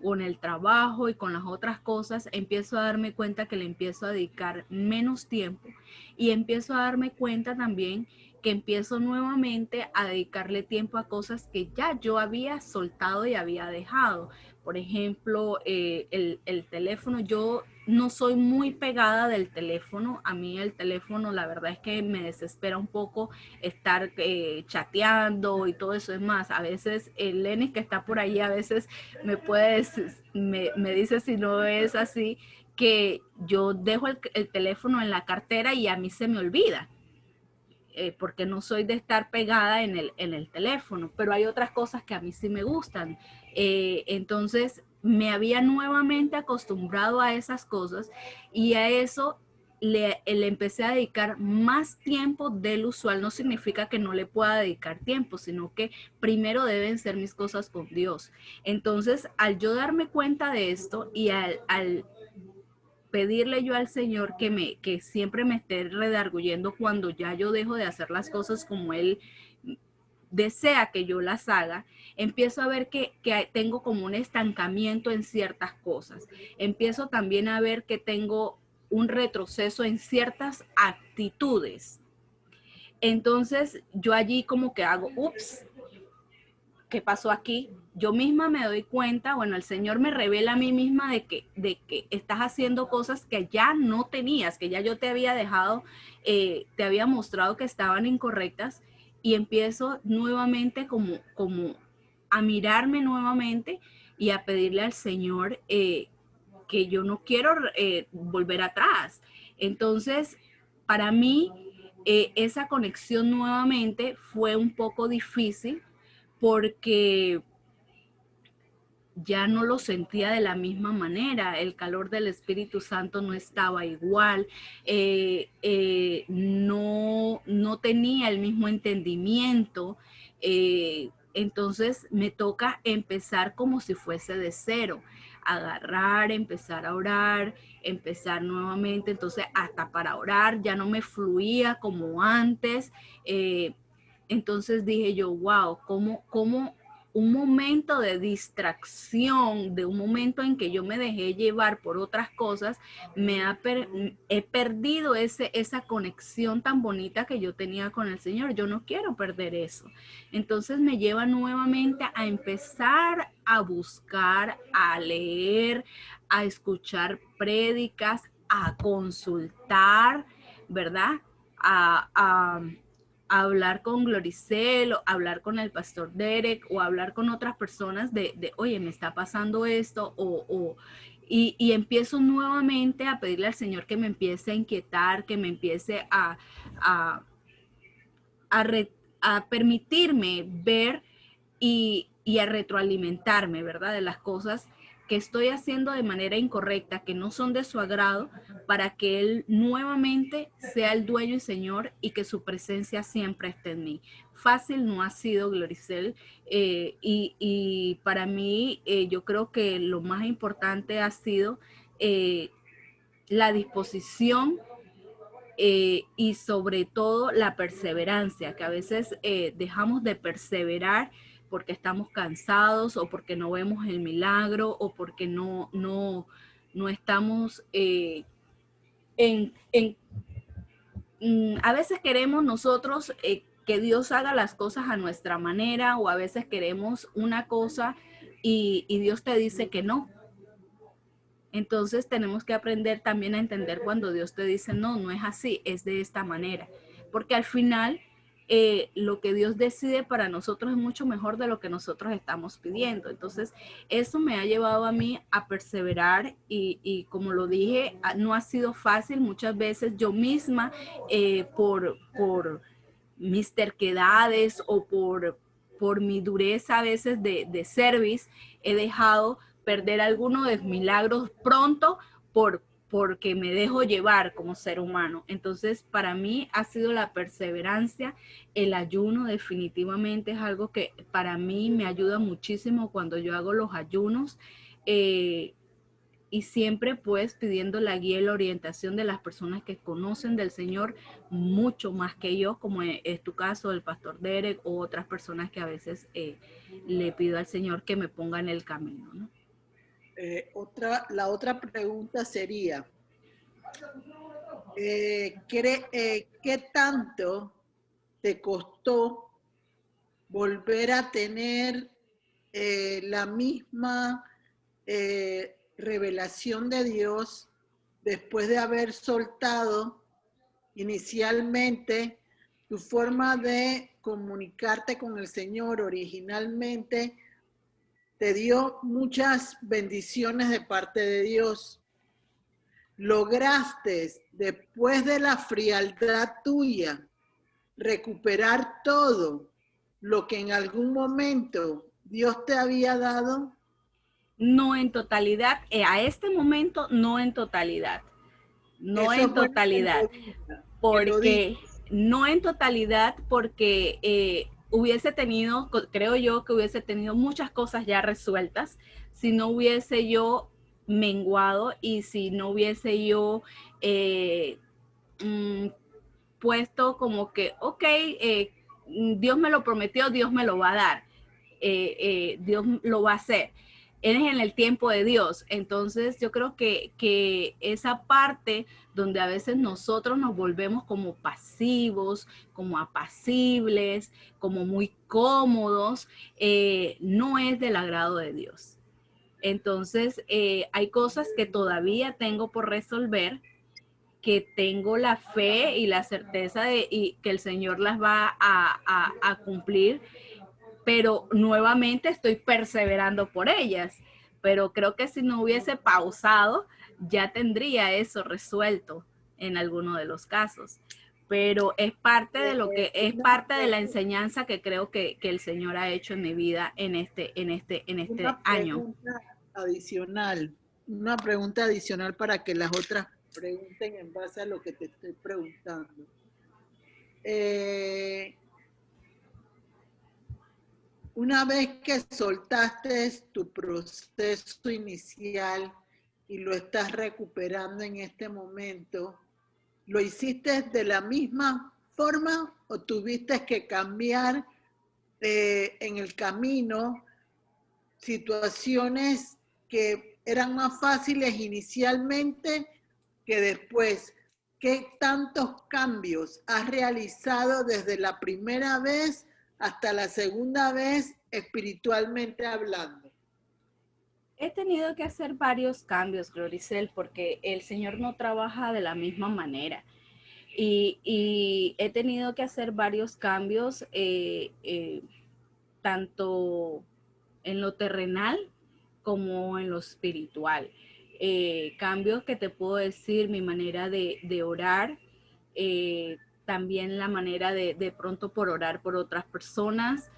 con el trabajo y con las otras cosas, empiezo a darme cuenta que le empiezo a dedicar menos tiempo y empiezo a darme cuenta también que empiezo nuevamente a dedicarle tiempo a cosas que ya yo había soltado y había dejado. Por ejemplo, el teléfono, yo no soy muy pegada del teléfono. A mí el teléfono, la verdad es que me desespera un poco estar chateando y todo eso. Es más, a veces el Lenis que está por ahí, a veces me dice si no es así, que yo dejo el teléfono en la cartera y a mí se me olvida. Porque no soy de estar pegada en el teléfono, pero hay otras cosas que a mí sí me gustan. Entonces me había nuevamente acostumbrado a esas cosas y a eso le empecé a dedicar más tiempo del usual. No significa que no le pueda dedicar tiempo, sino que primero deben ser mis cosas con Dios. Entonces, al yo darme cuenta de esto y al pedirle yo al Señor que siempre me esté redarguyendo cuando ya yo dejo de hacer las cosas como Él desea que yo las haga, empiezo a ver que tengo como un estancamiento en ciertas cosas. Empiezo también a ver que tengo un retroceso en ciertas actitudes. Entonces yo allí como que hago, ups, ¿qué pasó aquí? Yo misma me doy cuenta, bueno, el Señor me revela a mí misma de que estás haciendo cosas que ya no tenías, que ya yo te había dejado, te había mostrado que estaban incorrectas y empiezo nuevamente como a mirarme nuevamente y a pedirle al Señor que yo no quiero volver atrás. Entonces, para mí, esa conexión nuevamente fue un poco difícil porque ya no lo sentía de la misma manera, el calor del Espíritu Santo no estaba igual, no tenía el mismo entendimiento, entonces me toca empezar como si fuese de cero, agarrar, empezar a orar, empezar nuevamente, entonces hasta para orar ya no me fluía como antes, entonces dije yo, wow, ¿cómo un momento de distracción, de un momento en que yo me dejé llevar por otras cosas, he perdido esa conexión tan bonita que yo tenía con el Señor. Yo no quiero perder eso. Entonces me lleva nuevamente a empezar a buscar, a leer, a escuchar prédicas, a consultar, ¿verdad? A hablar con Gloricel, o hablar con el pastor Derek, o hablar con otras personas oye, me está pasando esto, y empiezo nuevamente a pedirle al Señor que me empiece a inquietar, que me empiece a, a permitirme ver y a retroalimentarme, ¿verdad? De las cosas que estoy haciendo de manera incorrecta, que no son de su agrado, para que Él nuevamente sea el dueño y Señor y que su presencia siempre esté en mí. Fácil no ha sido, Gloricel, y para mí yo creo que lo más importante ha sido la disposición y sobre todo la perseverancia, que a veces dejamos de perseverar porque estamos cansados o porque no vemos el milagro o porque no estamos a veces queremos nosotros que Dios haga las cosas a nuestra manera, o a veces queremos una cosa y Dios te dice que no. Entonces tenemos que aprender también a entender cuando Dios te dice, no, no es así, es de esta manera. Porque al final lo que Dios decide para nosotros es mucho mejor de lo que nosotros estamos pidiendo. Entonces eso me ha llevado a mí a perseverar y como lo dije, no ha sido fácil. Muchas veces yo misma por mis terquedades o por mi dureza a veces de service, he dejado perder algunos de milagros pronto porque me dejo llevar como ser humano. Entonces, para mí ha sido la perseverancia, el ayuno definitivamente es algo que para mí me ayuda muchísimo cuando yo hago los ayunos. Y siempre pues pidiendo la guía y la orientación de las personas que conocen del Señor mucho más que yo, como es tu caso, el pastor Derek, o otras personas que a veces le pido al Señor que me ponga en el camino, ¿no? La otra pregunta sería, ¿qué tanto te costó volver a tener la misma revelación de Dios después de haber soltado inicialmente tu forma de comunicarte con el Señor? Originalmente te dio muchas bendiciones de parte de Dios. Lograste, después de la frialdad tuya, recuperar todo lo que en algún momento Dios te había dado. No en totalidad, a este momento no en totalidad. No en totalidad. Porque no en totalidad, porque hubiese tenido, creo yo que hubiese tenido muchas cosas ya resueltas si no hubiese yo menguado y si no hubiese yo puesto como que, ok, Dios me lo prometió, Dios me lo va a dar, Dios lo va a hacer. Eres en el tiempo de Dios. Entonces yo creo que esa parte donde a veces nosotros nos volvemos como pasivos, como apacibles, como muy cómodos, no es del agrado de Dios. Entonces hay cosas que todavía tengo por resolver, que tengo la fe y la certeza de que el Señor las va a cumplir, pero nuevamente estoy perseverando por ellas. Pero creo que si no hubiese pausado, ya tendría eso resuelto en alguno de los casos. Pero es parte de lo que es parte de la enseñanza que creo que el Señor ha hecho en mi vida en este año. Una pregunta adicional para que las otras pregunten en base a lo que te estoy preguntando. Una vez que soltaste tu proceso inicial y lo estás recuperando en este momento, ¿lo hiciste de la misma forma o tuviste que cambiar en el camino situaciones que eran más fáciles inicialmente que después. ¿Qué tantos cambios has realizado desde la primera vez hasta la segunda vez espiritualmente hablando? He tenido que hacer varios cambios, Gloricel, porque el Señor no trabaja de la misma manera. Y he tenido que hacer varios cambios, tanto en lo terrenal como en lo espiritual. Cambios que te puedo decir, mi manera de orar, también la manera de pronto por orar por otras personas,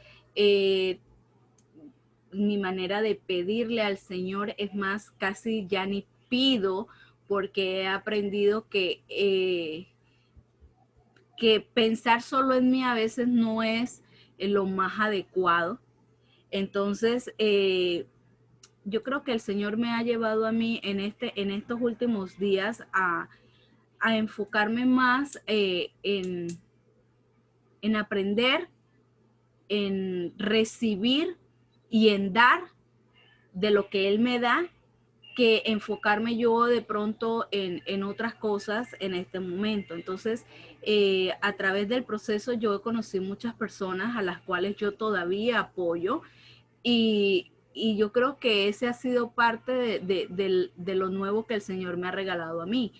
mi manera de pedirle al Señor es más, casi ya ni pido, porque he aprendido que pensar solo en mí a veces no es lo más adecuado. Entonces, yo creo que el Señor me ha llevado a mí en estos últimos días a enfocarme más en aprender, en recibir y en dar de lo que Él me da, que enfocarme yo de pronto en otras cosas en este momento. Entonces, a través del proceso yo conocí muchas personas a las cuales yo todavía apoyo y yo creo que ese ha sido parte de lo nuevo que el Señor me ha regalado a mí.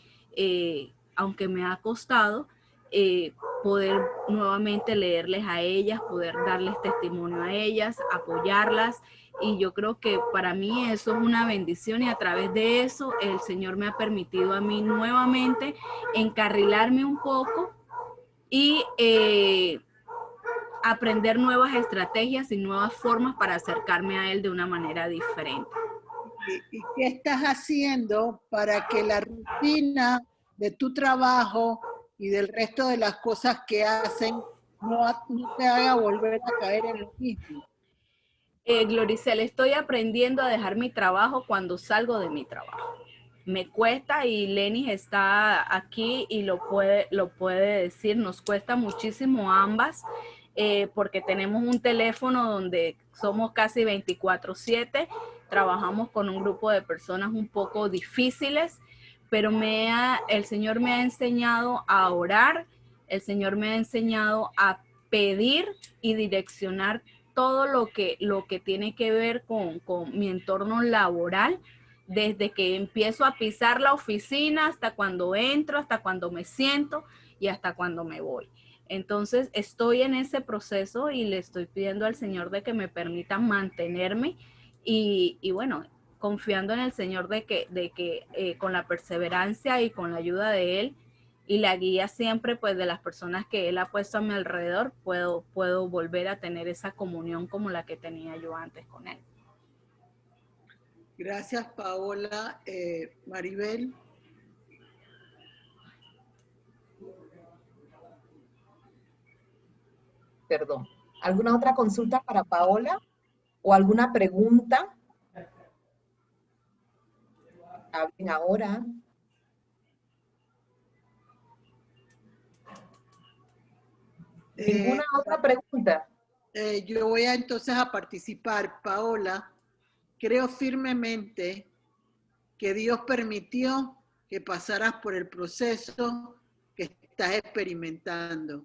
Aunque me ha costado poder nuevamente leerles a ellas, poder darles testimonio a ellas, apoyarlas. Y yo creo que para mí eso es una bendición y a través de eso el Señor me ha permitido a mí nuevamente encarrilarme un poco y aprender nuevas estrategias y nuevas formas para acercarme a Él de una manera diferente. ¿Y qué estás haciendo para que la rutina de tu trabajo y del resto de las cosas que hacen no te haga volver a caer en lo mismo? Gloricel, estoy aprendiendo a dejar mi trabajo cuando salgo de mi trabajo. Me cuesta y Lenis está aquí y lo puede decir, nos cuesta muchísimo a ambas porque tenemos un teléfono donde somos casi 24/7, trabajamos con un grupo de personas un poco difíciles, pero el Señor me ha enseñado a orar, el Señor me ha enseñado a pedir y direccionar todo lo que tiene que ver con mi entorno laboral, desde que empiezo a pisar la oficina hasta cuando entro, hasta cuando me siento y hasta cuando me voy. Entonces estoy en ese proceso y le estoy pidiendo al Señor de que me permita mantenerme y bueno, confiando en el Señor de que con la perseverancia y con la ayuda de Él y la guía siempre pues de las personas que Él ha puesto a mi alrededor, puedo volver a tener esa comunión como la que tenía yo antes con Él. Gracias, Paola. Maribel. Perdón. ¿Alguna otra consulta para Paola? ¿O alguna pregunta? Hablen ahora. ¿Ninguna otra pregunta? Yo voy entonces a participar. Paola, creo firmemente que Dios permitió que pasaras por el proceso que estás experimentando.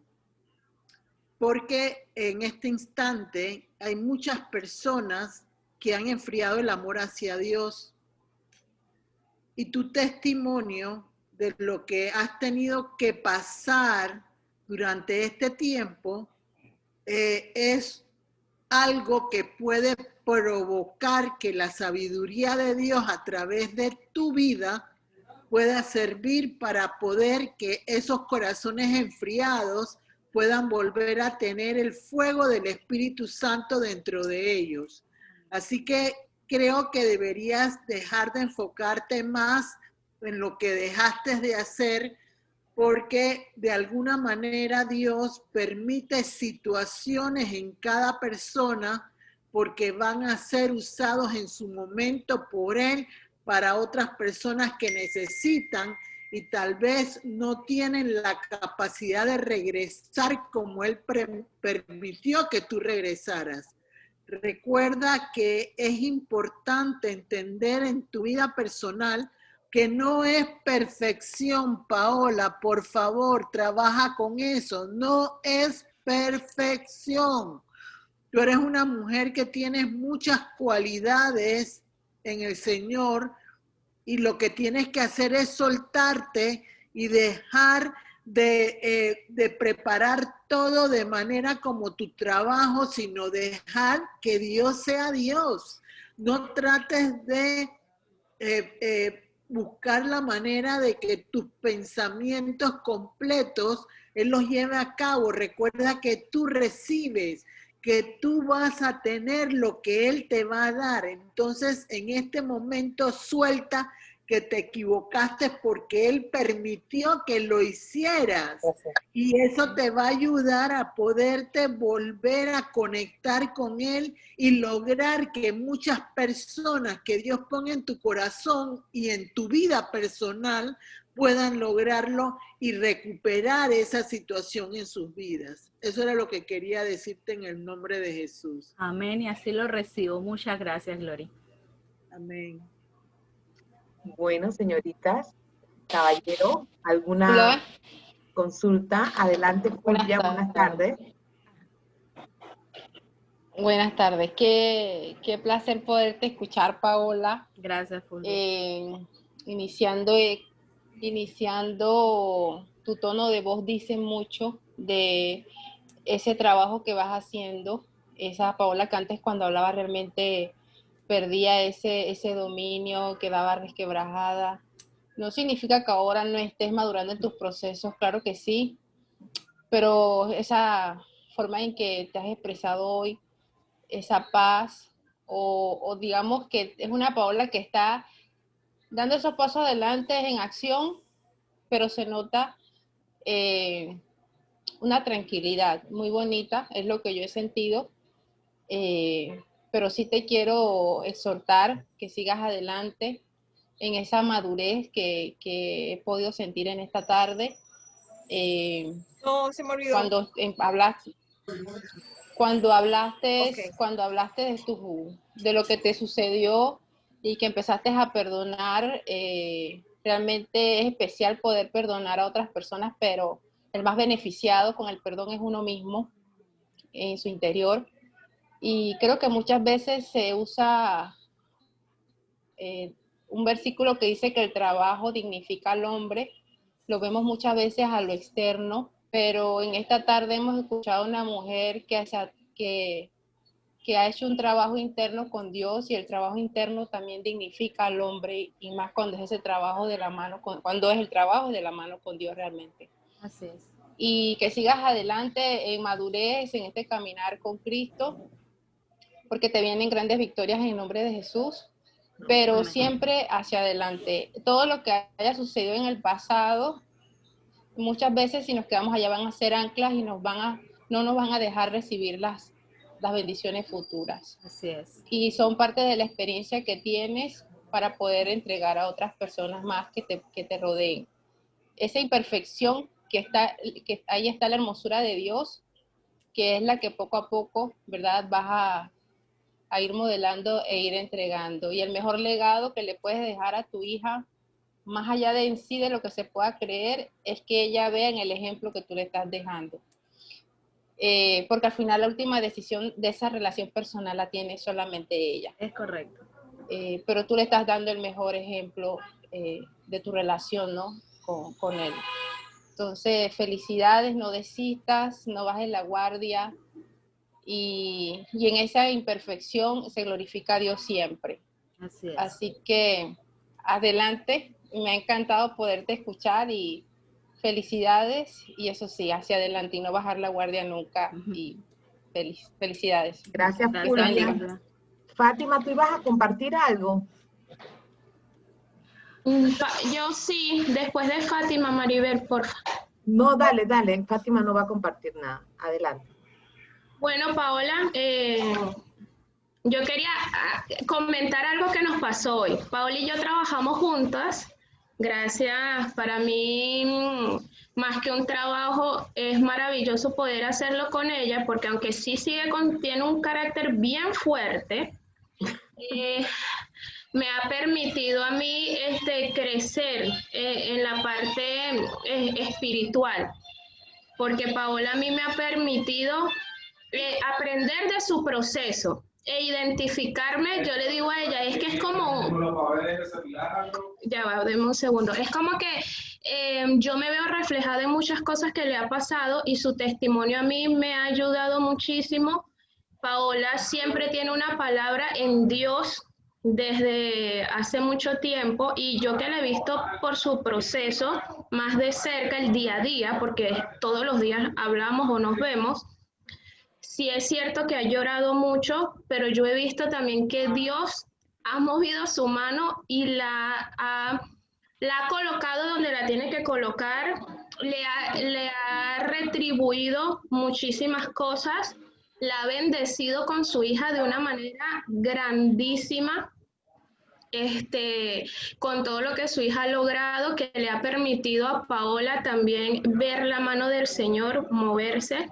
Porque en este instante hay muchas personas que han enfriado el amor hacia Dios. Y tu testimonio de lo que has tenido que pasar durante este tiempo es algo que puede provocar que la sabiduría de Dios a través de tu vida pueda servir para poder que esos corazones enfriados puedan volver a tener el fuego del Espíritu Santo dentro de ellos. Así que creo que deberías dejar de enfocarte más en lo que dejaste de hacer, porque de alguna manera Dios permite situaciones en cada persona porque van a ser usados en su momento por Él para otras personas que necesitan y tal vez no tienen la capacidad de regresar como Él permitió que tú regresaras. Recuerda que es importante entender en tu vida personal que no es perfección, Paola. Por favor, trabaja con eso. No es perfección. Tú eres una mujer que tienes muchas cualidades en el Señor y lo que tienes que hacer es soltarte y dejar de preparar todo de manera como tu trabajo, sino dejar que Dios sea Dios. No trates de buscar la manera de que tus pensamientos completos Él los lleve a cabo. Recuerda que tú recibes, que tú vas a tener lo que Él te va a dar. Entonces, en este momento, suelta que te equivocaste porque Él permitió que lo hicieras. Y eso te va a ayudar a poderte volver a conectar con Él y lograr que muchas personas que Dios ponga en tu corazón y en tu vida personal puedan lograrlo y recuperar esa situación en sus vidas. Eso era lo que quería decirte en el nombre de Jesús. Amén, y así lo recibo. Muchas gracias, Glory. Amén. Bueno, señoritas, caballero, ¿alguna Hola, consulta? Adelante, Fulvia, buenas tardes. buenas tardes. Qué placer poderte escuchar, Paola. Gracias, Fulvio. Iniciando tu tono de voz dice mucho de ese trabajo que vas haciendo. Esa Paola que antes cuando hablaba realmente perdía ese dominio, quedaba resquebrajada. No significa que ahora no estés madurando en tus procesos, claro que sí, pero esa forma en que te has expresado hoy, esa paz, o digamos que es una Paola que está dando esos pasos adelante en acción, pero se nota una tranquilidad muy bonita, es lo que yo he sentido, pero sí te quiero exhortar que sigas adelante en esa madurez que he podido sentir en esta tarde. No, se me olvidó. Cuando hablaste Ok. de lo que te sucedió y que empezaste a perdonar, realmente es especial poder perdonar a otras personas, pero el más beneficiado con el perdón es uno mismo en su interior. Y creo que muchas veces se usa un versículo que dice que el trabajo dignifica al hombre. Lo vemos muchas veces a lo externo, pero en esta tarde hemos escuchado a una mujer que ha hecho un trabajo interno con Dios, y el trabajo interno también dignifica al hombre, y más cuando es ese trabajo de la mano cuando es el trabajo de la mano con Dios realmente. Así es. Y que sigas adelante en madurez, en este caminar con Cristo, porque te vienen grandes victorias en el nombre de Jesús, pero Amén. siempre hacia adelante. Todo lo que haya sucedido en el pasado, muchas veces si nos quedamos allá van a ser anclas y no nos van a dejar recibir las bendiciones futuras. Así es. Y son parte de la experiencia que tienes para poder entregar a otras personas más que te rodeen. Esa imperfección que ahí está la hermosura de Dios, que es la que poco a poco, ¿verdad?, vas a ir modelando e ir entregando. Y el mejor legado que le puedes dejar a tu hija, más allá de en sí de lo que se pueda creer, es que ella vea en el ejemplo que tú le estás dejando. Porque al final la última decisión de esa relación personal la tiene solamente ella. Es correcto. Pero tú le estás dando el mejor ejemplo de tu relación, ¿no?, con él. Entonces, felicidades, no desistas, no bajes la guardia, y en esa imperfección se glorifica a Dios siempre. Así es. Así que adelante, me ha encantado poderte escuchar y felicidades, y eso sí, hacia adelante y no bajar la guardia nunca. Y felicidades. Gracias, Gracias, Fulvia. Fulvia. Fátima, ¿tú ibas a compartir algo? Yo sí, después de Fátima, Maribel, por favor. No, dale, Fátima no va a compartir nada. Adelante. Bueno, Paola, yo quería comentar algo que nos pasó hoy. Paola y yo trabajamos juntas Gracias. Para mí, más que un trabajo, es maravilloso poder hacerlo con ella, porque aunque sí tiene un carácter bien fuerte, me ha permitido a mí crecer en la parte espiritual, porque Paola a mí me ha permitido aprender de su proceso e identificarme. Yo le digo a ella, es que es como, ya va, deme un segundo, es como que yo me veo reflejada en muchas cosas que le ha pasado y su testimonio a mí me ha ayudado muchísimo. Paola siempre tiene una palabra en Dios desde hace mucho tiempo, y yo que la he visto por su proceso más de cerca, el día a día, porque todos los días hablamos o nos vemos. Sí es cierto que ha llorado mucho, pero yo he visto también que Dios ha movido su mano y la ha colocado donde la tiene que colocar, le ha retribuido muchísimas cosas, la ha bendecido con su hija de una manera grandísima, con todo lo que su hija ha logrado, que le ha permitido a Paola también ver la mano del Señor moverse.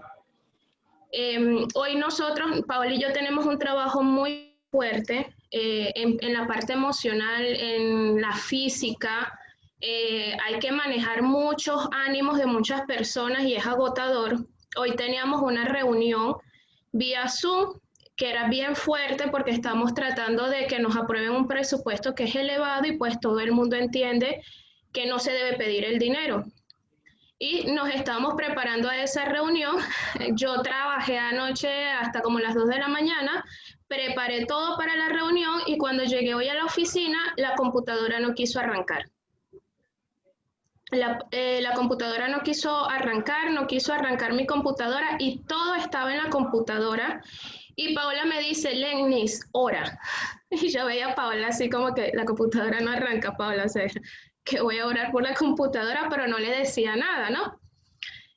Hoy nosotros, Paola y yo, tenemos un trabajo muy fuerte en la parte emocional, en la física. Hay que manejar muchos ánimos de muchas personas y es agotador. Hoy teníamos una reunión vía Zoom que era bien fuerte porque estamos tratando de que nos aprueben un presupuesto que es elevado, y pues todo el mundo entiende que no se debe pedir el dinero. Y nos estamos preparando a esa reunión. Yo trabajé anoche hasta como las 2 de la mañana, preparé todo para la reunión, y cuando llegué hoy a la oficina, la computadora no quiso arrancar. La computadora no quiso arrancar mi computadora, y todo estaba en la computadora. Y Paola me dice, Lenis, ora. Y yo veía a Paola así como que la computadora no arranca, Paola, o sea, que voy a orar por la computadora, pero no le decía nada, ¿no?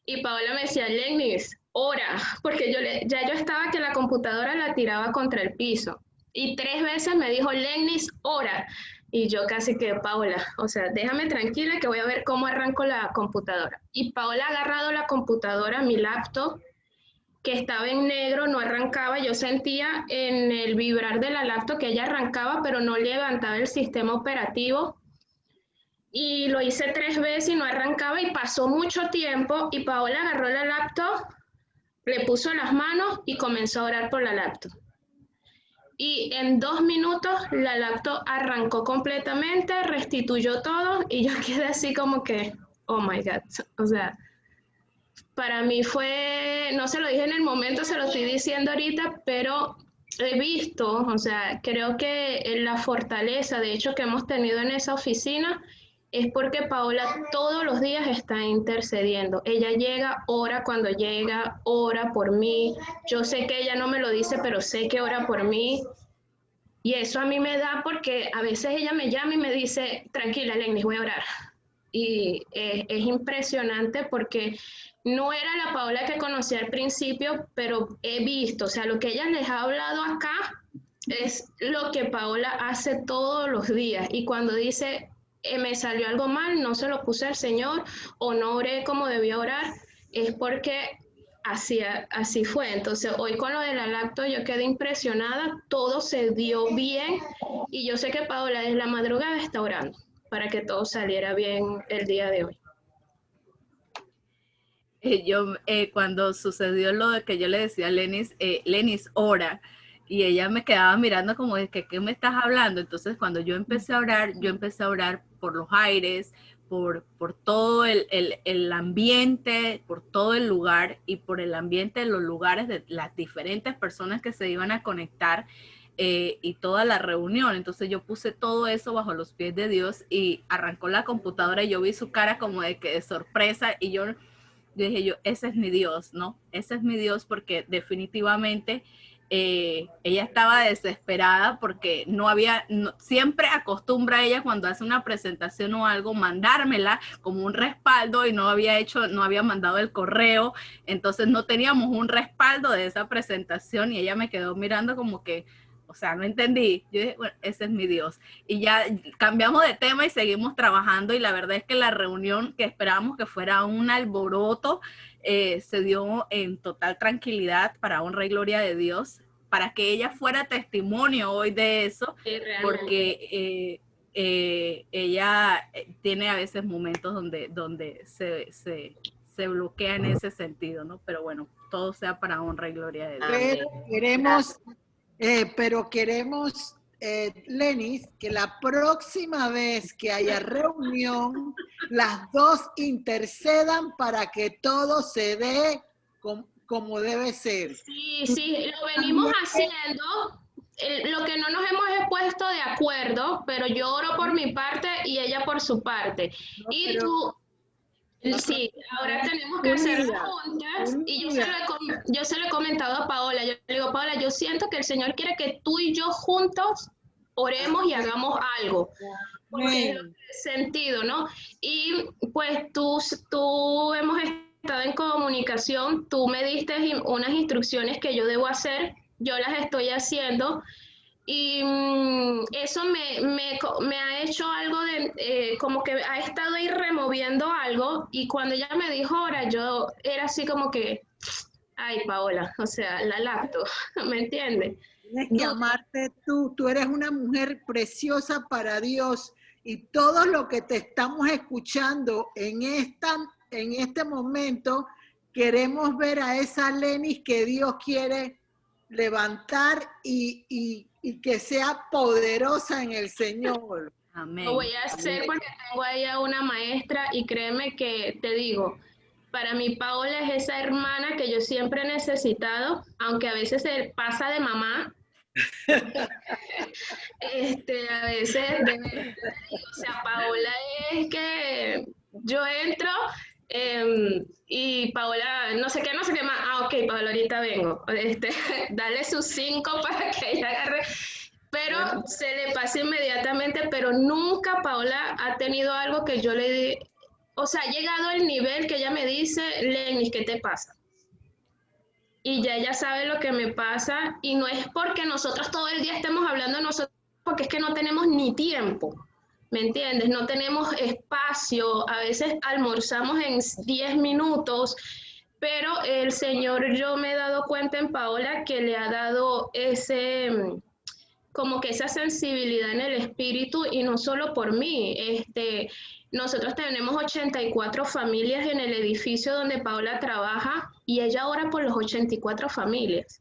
Y Paola me decía, Lenis, ora, porque ya yo estaba que la computadora la tiraba contra el piso. Y 3 veces me dijo, Lenis, ora. Y yo casi que, Paola, o sea, déjame tranquila que voy a ver cómo arranco la computadora. Y Paola ha agarrado la computadora, mi laptop, que estaba en negro, no arrancaba. Yo sentía en el vibrar de la laptop que ella arrancaba, pero no levantaba el sistema operativo. Y lo hice 3 veces y no arrancaba, y pasó mucho tiempo, y Paola agarró la laptop, le puso las manos y comenzó a orar por la laptop. Y en 2 minutos la laptop arrancó completamente, restituyó todo, y yo quedé así como que, oh my God, o sea, para mí fue, no se lo dije en el momento, se lo estoy diciendo ahorita, pero he visto, o sea, creo que la fortaleza, de hecho, que hemos tenido en esa oficina es porque Paola todos los días está intercediendo. Ella llega, ora cuando llega, ora por mí. Yo sé que ella no me lo dice, pero sé que ora por mí. Y eso a mí me da, porque a veces ella me llama y me dice, tranquila, Lenis, voy a orar. Y es impresionante porque no era la Paola que conocí al principio, pero he visto, o sea, lo que ella les ha hablado acá es lo que Paola hace todos los días. Y cuando dice, me salió algo mal, no se lo puse al Señor o no oré como debía orar, es porque así fue. Entonces, hoy con lo de la lacto yo quedé impresionada, todo se dio bien, y yo sé que Paola desde la madrugada está orando para que todo saliera bien el día de hoy. Yo, cuando sucedió lo de que yo le decía a Lenis, Lenis, ora, y ella me quedaba mirando como de que, ¿qué me estás hablando? Entonces, cuando yo empecé a orar por los aires, por todo el ambiente, por todo el lugar y por el ambiente de los lugares de las diferentes personas que se iban a conectar, y toda la reunión. Entonces yo puse todo eso bajo los pies de Dios, y arrancó la computadora y yo vi su cara como de que de sorpresa, y yo dije, ese es mi Dios, ¿no? Ese es mi Dios, porque definitivamente ella estaba desesperada porque siempre acostumbra ella cuando hace una presentación o algo mandármela como un respaldo, y no había mandado el correo, entonces no teníamos un respaldo de esa presentación, y ella me quedó mirando como que, O sea, no entendí. Yo dije, bueno, ese es mi Dios. Y ya cambiamos de tema y seguimos trabajando, y la verdad es que la reunión que esperábamos que fuera un alboroto, se dio en total tranquilidad, para honra y gloria de Dios, para que ella fuera testimonio hoy de eso, Sí, realmente. porque ella tiene a veces momentos donde se bloquea en ese sentido, ¿no? Pero bueno, todo sea para honra y gloria de Dios. Pero queremos, Lenis, que la próxima vez que haya reunión, las dos intercedan para que todo se dé como debe ser. Sí, sí, lo venimos haciendo. Lo que no nos hemos puesto de acuerdo, pero yo oro por mi parte y ella por su parte. No, Y pero- tú, sí, ahora tenemos que hacerlo juntas, y yo se lo he comentado a Paola. Yo le digo, Paola, yo siento que el Señor quiere que tú y yo juntos oremos y hagamos algo. Porque es lo que he sentido, ¿no? Y pues tú hemos estado en comunicación, tú me diste unas instrucciones que yo debo hacer, yo las estoy haciendo, y eso me ha hecho algo de, como que ha estado ahí removiendo algo, y cuando ella me dijo ahora, yo era así como que, ay, Paola, o sea, la lacto, ¿me entiendes? Tienes que amarte tú eres una mujer preciosa para Dios, y todo lo que te estamos escuchando en este momento, queremos ver a esa Lenis que Dios quiere levantar y que sea poderosa en el Señor. Amén. Lo voy a hacer porque tengo ahí a una maestra, y créeme que te digo, para mí Paola es esa hermana que yo siempre he necesitado, aunque a veces se pasa de mamá. A veces, o sea, Paola es que yo entro y Paola, no sé qué más, ok, Paola, ahorita vengo, dale sus 5 para que ella agarre, pero se le pasa inmediatamente, pero nunca Paola ha tenido algo que yo le di, o sea, ha llegado al nivel que ella me dice, Lenis, ¿qué te pasa? Y ya ella sabe lo que me pasa, y no es porque nosotros todo el día estemos hablando de nosotros, porque es que no tenemos ni tiempo, ¿me entiendes? No tenemos espacio, a veces almorzamos en 10 minutos, pero el Señor, yo me he dado cuenta en Paola que le ha dado como que esa sensibilidad en el espíritu, y no solo por mí. Nosotros tenemos 84 familias en el edificio donde Paola trabaja, y ella ora por las 84 familias.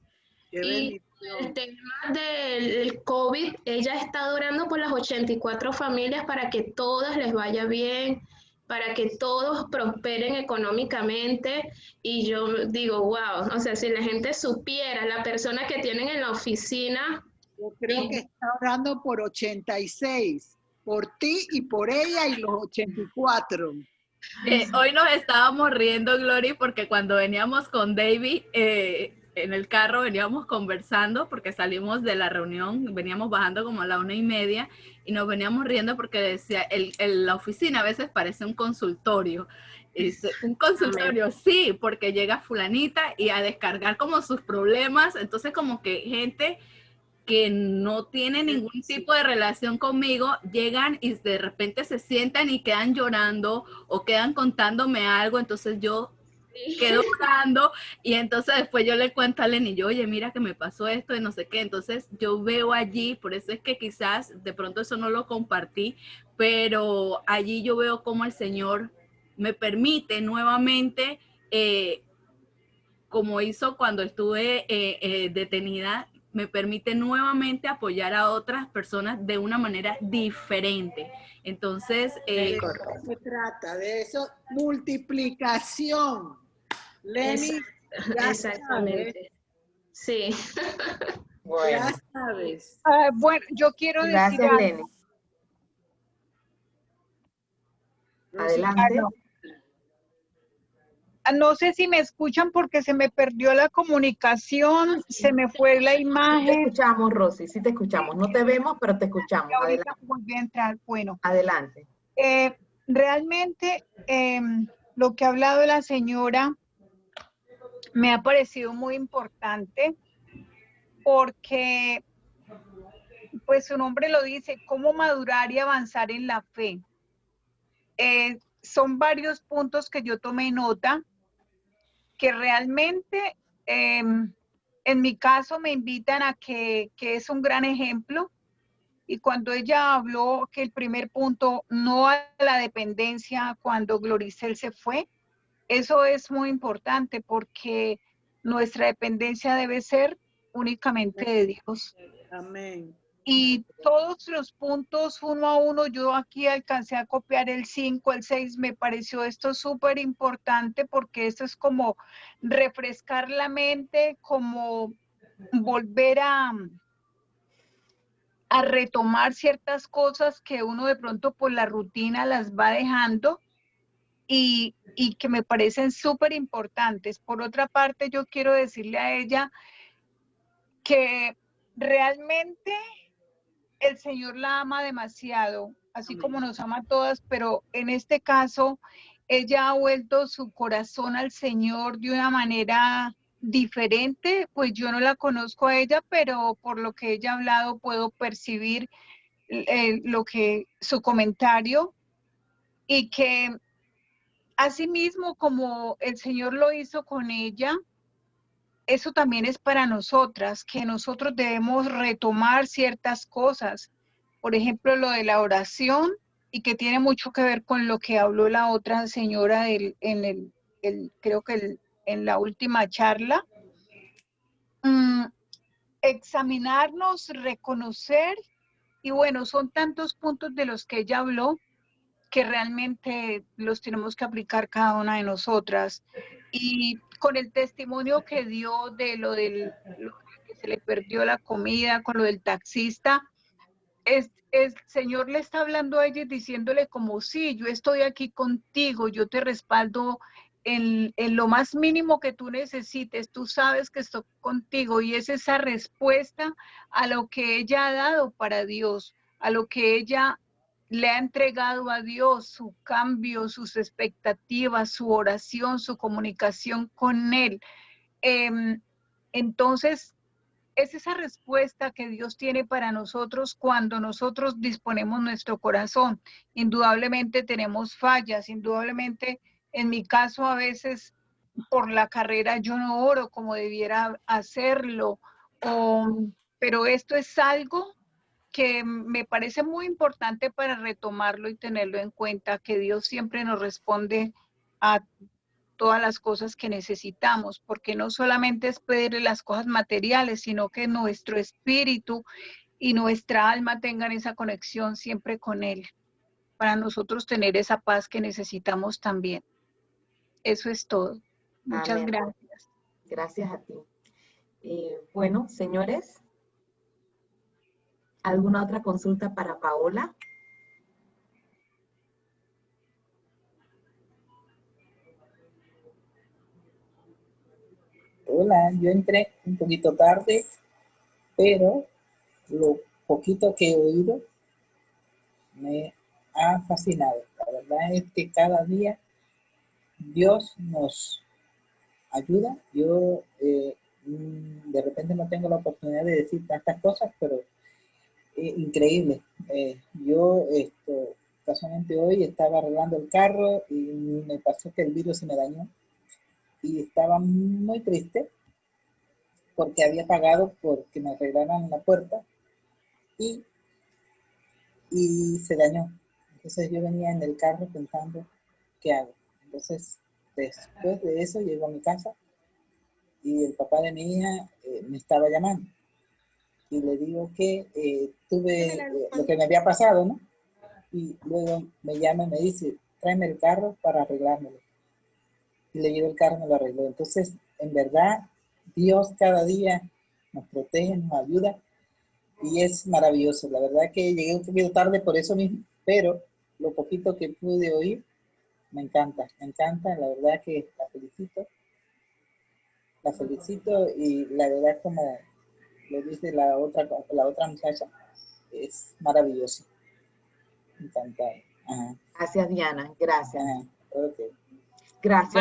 Qué Y bendición. el tema del COVID, ella está orando por las 84 familias para que todas les vaya bien, para que todos prosperen económicamente. Y yo digo, wow, o sea, si la gente supiera, la persona que tienen en la oficina. Yo creo que está orando por 86, por ti y por ella y los 84. Hoy nos estábamos riendo, Glory, porque cuando veníamos con David en el carro, veníamos conversando, porque salimos de la reunión, veníamos bajando como a la 1:30, y nos veníamos riendo porque decía, la oficina a veces parece un consultorio. Un consultorio, sí, porque llega fulanita y a descargar como sus problemas, entonces como que gente que no tiene ningún tipo de relación conmigo, llegan y de repente se sientan y quedan llorando o quedan contándome algo, entonces yo quedo orando, y entonces después yo le cuento a Lenny, yo, oye, mira que me pasó esto y no sé qué, entonces yo veo allí, por eso es que quizás de pronto eso no lo compartí, pero allí yo veo cómo el Señor me permite nuevamente, como hizo cuando estuve detenida, me permite nuevamente apoyar a otras personas de una manera diferente. Entonces, De eso se trata, de eso, multiplicación. Lenny, ya Exactamente. Sí. Bueno, ya sabes. Bueno, yo quiero decir gracias, algo. Lenny. Adelante. No sé si me escuchan porque se me perdió la comunicación, se me fue la Sí te imagen. escuchamos, Rosy, sí te escuchamos. No te vemos, pero te escuchamos. Y ahorita Adelante. volví a entrar. Bueno, Adelante. realmente lo que ha hablado la señora me ha parecido muy importante, porque pues su nombre lo dice, cómo madurar y avanzar en la fe. Son varios puntos que yo tomé nota, que realmente en mi caso me invitan a que es un gran ejemplo. Y cuando ella habló que el primer punto, no a la dependencia cuando Gloricel se fue, eso es muy importante porque nuestra dependencia debe ser únicamente de Dios. Amén. Y todos los puntos uno a uno, yo aquí alcancé a copiar el 5, el 6, me pareció esto súper importante porque esto es como refrescar la mente, como volver a retomar ciertas cosas que uno de pronto por la rutina las va dejando y que me parecen súper importantes. Por otra parte, yo quiero decirle a ella que realmente el Señor la ama demasiado, así Amén. como nos ama a todas, pero en este caso, ella ha vuelto su corazón al Señor de una manera diferente. Pues yo no la conozco a ella, pero por lo que ella ha hablado puedo percibir lo que su comentario, y que asimismo como el Señor lo hizo con ella, eso también es para nosotras, que nosotros debemos retomar ciertas cosas. Por ejemplo, lo de la oración, y que tiene mucho que ver con lo que habló la otra señora creo que en la última charla. Examinarnos, reconocer, y bueno, son tantos puntos de los que ella habló que realmente los tenemos que aplicar cada una de nosotras. Y con el testimonio que dio de lo que se le perdió la comida, con lo del taxista, el Señor le está hablando a ella y diciéndole como, sí, yo estoy aquí contigo, yo te respaldo en lo más mínimo que tú necesites, tú sabes que estoy contigo. Y es esa respuesta a lo que ella ha dado para Dios, a lo que ella le ha entregado a Dios, su cambio, sus expectativas, su oración, su comunicación con Él. Entonces, es esa respuesta que Dios tiene para nosotros cuando nosotros disponemos nuestro corazón. Indudablemente tenemos fallas, indudablemente en mi caso a veces por la carrera yo no oro como debiera hacerlo, pero esto es algo que me parece muy importante para retomarlo y tenerlo en cuenta, que Dios siempre nos responde a todas las cosas que necesitamos, porque no solamente es pedirle las cosas materiales, sino que nuestro espíritu y nuestra alma tengan esa conexión siempre con Él, para nosotros tener esa paz que necesitamos también. Eso es todo. Muchas Amén. gracias. Gracias a ti. Bueno, señores, ¿alguna otra consulta para Paola? Hola, yo entré un poquito tarde, pero lo poquito que he oído me ha fascinado. La verdad es que cada día Dios nos ayuda. Yo de repente no tengo la oportunidad de decir tantas cosas, pero increíble. Casualmente hoy estaba arreglando el carro y me pasó que el vidrio se me dañó y estaba muy triste porque había pagado porque me arreglaran la puerta y se dañó. Entonces yo venía en el carro pensando, ¿qué hago? Entonces, después de eso, llego a mi casa y el papá de mi hija me estaba llamando. Y le digo que tuve lo que me había pasado, ¿no? Y luego me llama y me dice, tráeme el carro para arreglármelo. Y le llevo el carro y me lo arregló. Entonces, en verdad, Dios cada día nos protege, nos ayuda y es maravilloso. La verdad que llegué un poquito tarde por eso mismo, pero lo poquito que pude oír me encanta, la verdad que la felicito y la verdad como lo dice la otra muchacha, es maravilloso. Encantada. Ajá. Gracias, Diana, gracias. Ajá. Okay. Gracias.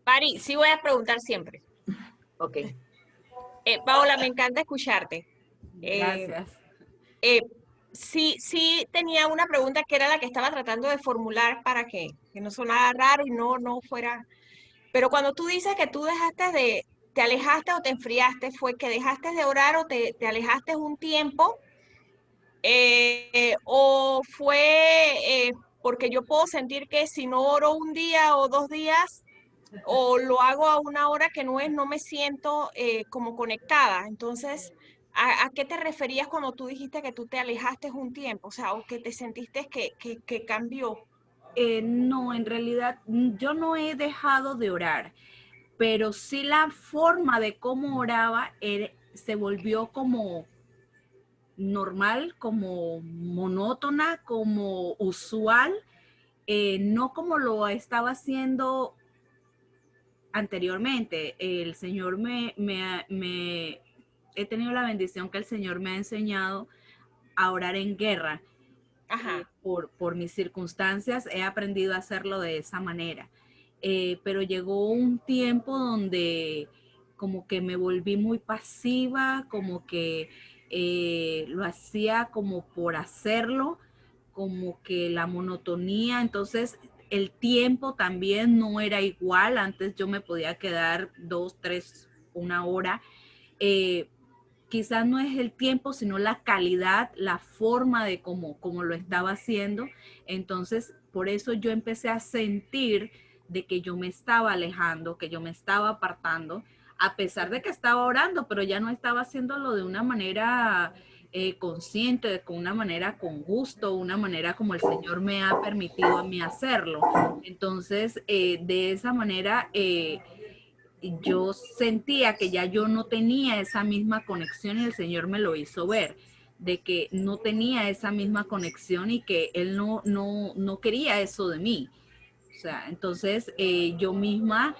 Mari, sí voy a preguntar siempre. Ok. Paola, me encanta escucharte. Gracias. sí tenía una pregunta que era la que estaba tratando de formular para que no sonara raro y no fuera. Pero cuando tú dices que tú te alejaste o te enfriaste, ¿fue que dejaste de orar o te alejaste un tiempo? ¿O fue porque yo puedo sentir que si no oro un día o 2 días, o lo hago a una hora que no me siento como conectada? Entonces, ¿a qué te referías cuando tú dijiste que tú te alejaste un tiempo? O sea, o que te sentiste que cambió. No, en realidad yo no he dejado de orar, pero sí la forma de cómo oraba se volvió como normal, como monótona, como usual, no como lo estaba haciendo anteriormente. El Señor he tenido la bendición que el Señor me ha enseñado a orar en guerra. Ajá. Por mis circunstancias he aprendido a hacerlo de esa manera. Pero llegó un tiempo donde como que me volví muy pasiva, como que lo hacía como por hacerlo, como que la monotonía, entonces el tiempo también no era igual. Antes yo me podía quedar 2, 3, 1 hora. Quizás no es el tiempo, sino la calidad, la forma de cómo lo estaba haciendo. Entonces, por eso yo empecé a sentir de que yo me estaba alejando, que yo me estaba apartando, a pesar de que estaba orando, pero ya no estaba haciéndolo de una manera consciente, con una manera con gusto, una manera como el Señor me ha permitido a mí hacerlo. Entonces, de esa manera, yo sentía que ya yo no tenía esa misma conexión y el Señor me lo hizo ver, de que no tenía esa misma conexión y que Él no quería eso de mí. O sea, entonces yo misma,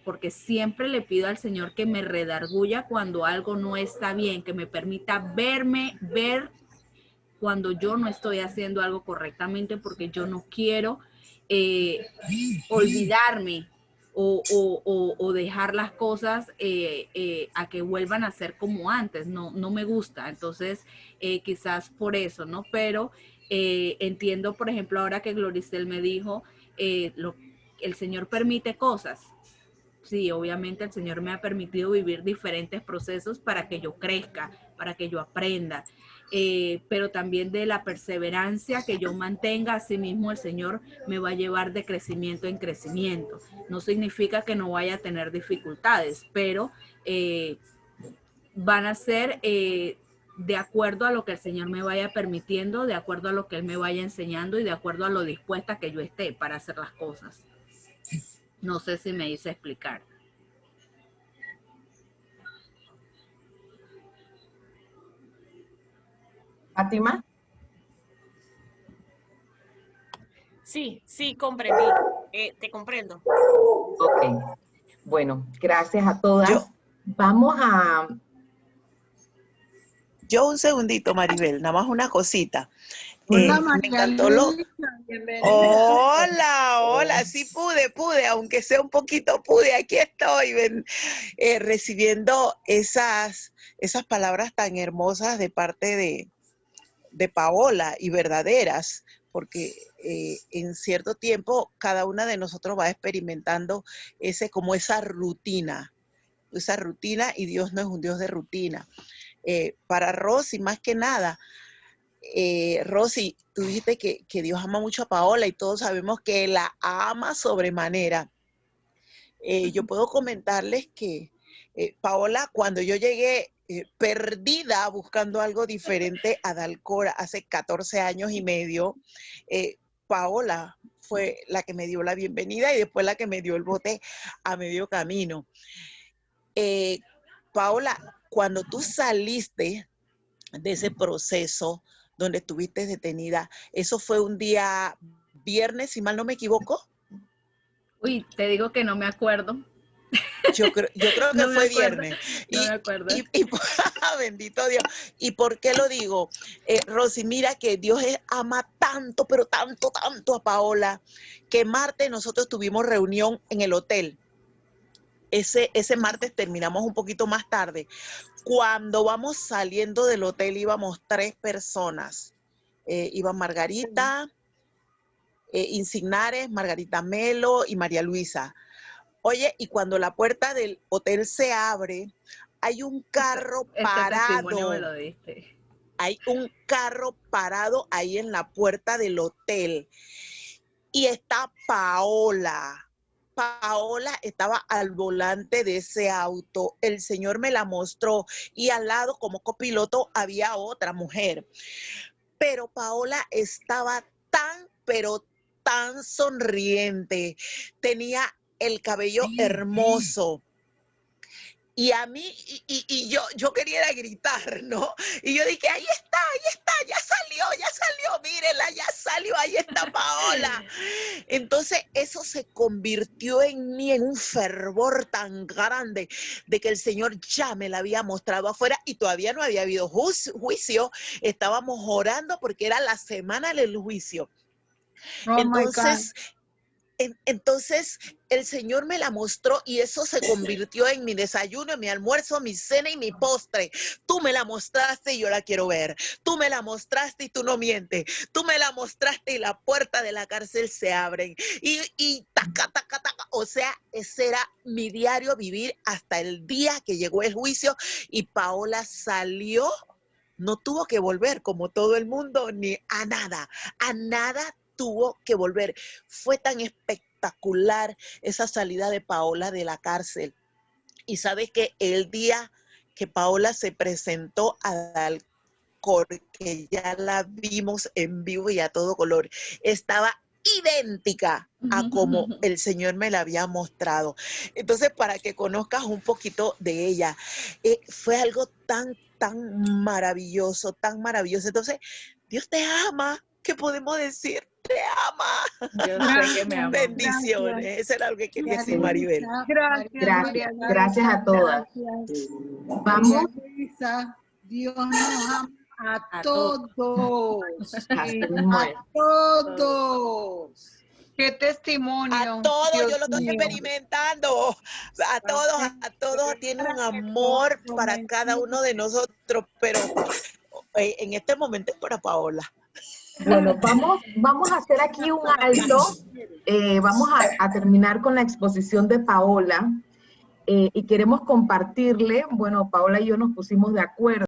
porque siempre le pido al Señor que me redarguya cuando algo no está bien, que me permita ver cuando yo no estoy haciendo algo correctamente, porque yo no quiero olvidarme o dejar las cosas a que vuelvan a ser como antes. No me gusta. Entonces, quizás por eso, ¿no? Pero entiendo, por ejemplo, ahora que Gloricel me dijo, el Señor permite cosas. Sí, obviamente el Señor me ha permitido vivir diferentes procesos para que yo crezca, para que yo aprenda, pero también de la perseverancia que yo mantenga. Así mismo el Señor me va a llevar de crecimiento en crecimiento. No significa que no vaya a tener dificultades, pero van a ser de acuerdo a lo que el Señor me vaya permitiendo, de acuerdo a lo que Él me vaya enseñando y de acuerdo a lo dispuesta que yo esté para hacer las cosas. No sé si me hice explicar. ¿Fátima? Sí, comprendí. Te comprendo. Ok. Bueno, gracias a todas. Vamos a... Yo un segundito, Maribel, nada más una cosita. Hola, Me encantó bienvenida. Hola, sí pude, aunque sea un poquito pude, aquí estoy recibiendo esas palabras tan hermosas de parte de Paola y verdaderas, porque en cierto tiempo cada una de nosotros va experimentando esa rutina, y Dios no es un Dios de rutina. Para Rosy, más que nada, Rosy, tú dijiste que Dios ama mucho a Paola y todos sabemos que la ama sobremanera. Yo puedo comentarles que Paola, cuando yo llegué perdida buscando algo diferente a Dalcora hace 14 años y medio, Paola fue la que me dio la bienvenida y después la que me dio el bote a medio camino. Paola, cuando tú saliste de ese proceso donde estuviste detenida, ¿eso fue un día viernes, si mal no me equivoco? Uy, te digo que no me acuerdo. Yo creo que no fue viernes. No me acuerdo. Bendito Dios. ¿Y por qué lo digo? Rosy, mira que Dios ama tanto, pero tanto, tanto a Paola, que martes nosotros tuvimos reunión en el hotel. Ese martes terminamos un poquito más tarde, Cuando vamos saliendo del hotel íbamos 3 personas. Iba Margarita, Insignares, Margarita Melo y María Luisa. Oye, y cuando la puerta del hotel se abre, hay un carro parado. Me lo diste. Hay un carro parado ahí en la puerta del hotel. Y está Paola. Paola estaba al volante de ese auto. El Señor me la mostró. Y al lado, como copiloto, había otra mujer. Pero Paola estaba tan, pero tan sonriente. Tenía el cabello hermoso. Y a mí, yo quería gritar, ¿no? Y yo dije, ahí está, ya salió, mírenla, ya salió, ahí está Paola. Entonces eso se convirtió en mí en un fervor tan grande de que el Señor ya me la había mostrado afuera y todavía no había habido juicio. Estábamos orando porque era la semana del juicio. Oh, Entonces el Señor me la mostró y eso se convirtió en mi desayuno, en mi almuerzo, mi cena y mi postre. Tú me la mostraste y yo la quiero ver. Tú me la mostraste y tú no mientes. Tú me la mostraste y la puerta de la cárcel se abren. Y taca, taca, taca. O sea, ese era mi diario vivir hasta el día que llegó el juicio y Paola salió. No tuvo que volver como todo el mundo, ni a nada tuvo que volver. Fue tan espectacular esa salida de Paola de la cárcel. Y sabes que el día que Paola se presentó a Dalcor, que ya la vimos en vivo y a todo color, estaba idéntica a como el Señor me la había mostrado. Entonces, para que conozcas un poquito de ella, fue algo tan maravilloso, tan maravilloso. Entonces, Dios te ama. ¿Qué podemos decir? Te ama. Yo sé que me ama. Bendiciones. Gracias. Eso era lo que quería decir, Maribel. Gracias a todas. Vamos. Dios nos ama a todos. A todos. Qué testimonio. A todos, Dios yo lo estoy mío. experimentando. A todos tiene un amor para cada uno de nosotros, pero en este momento es para Paola. Bueno, vamos a hacer aquí un alto. Vamos a terminar con la exposición de Paola y queremos compartirle, bueno, Paola y yo nos pusimos de acuerdo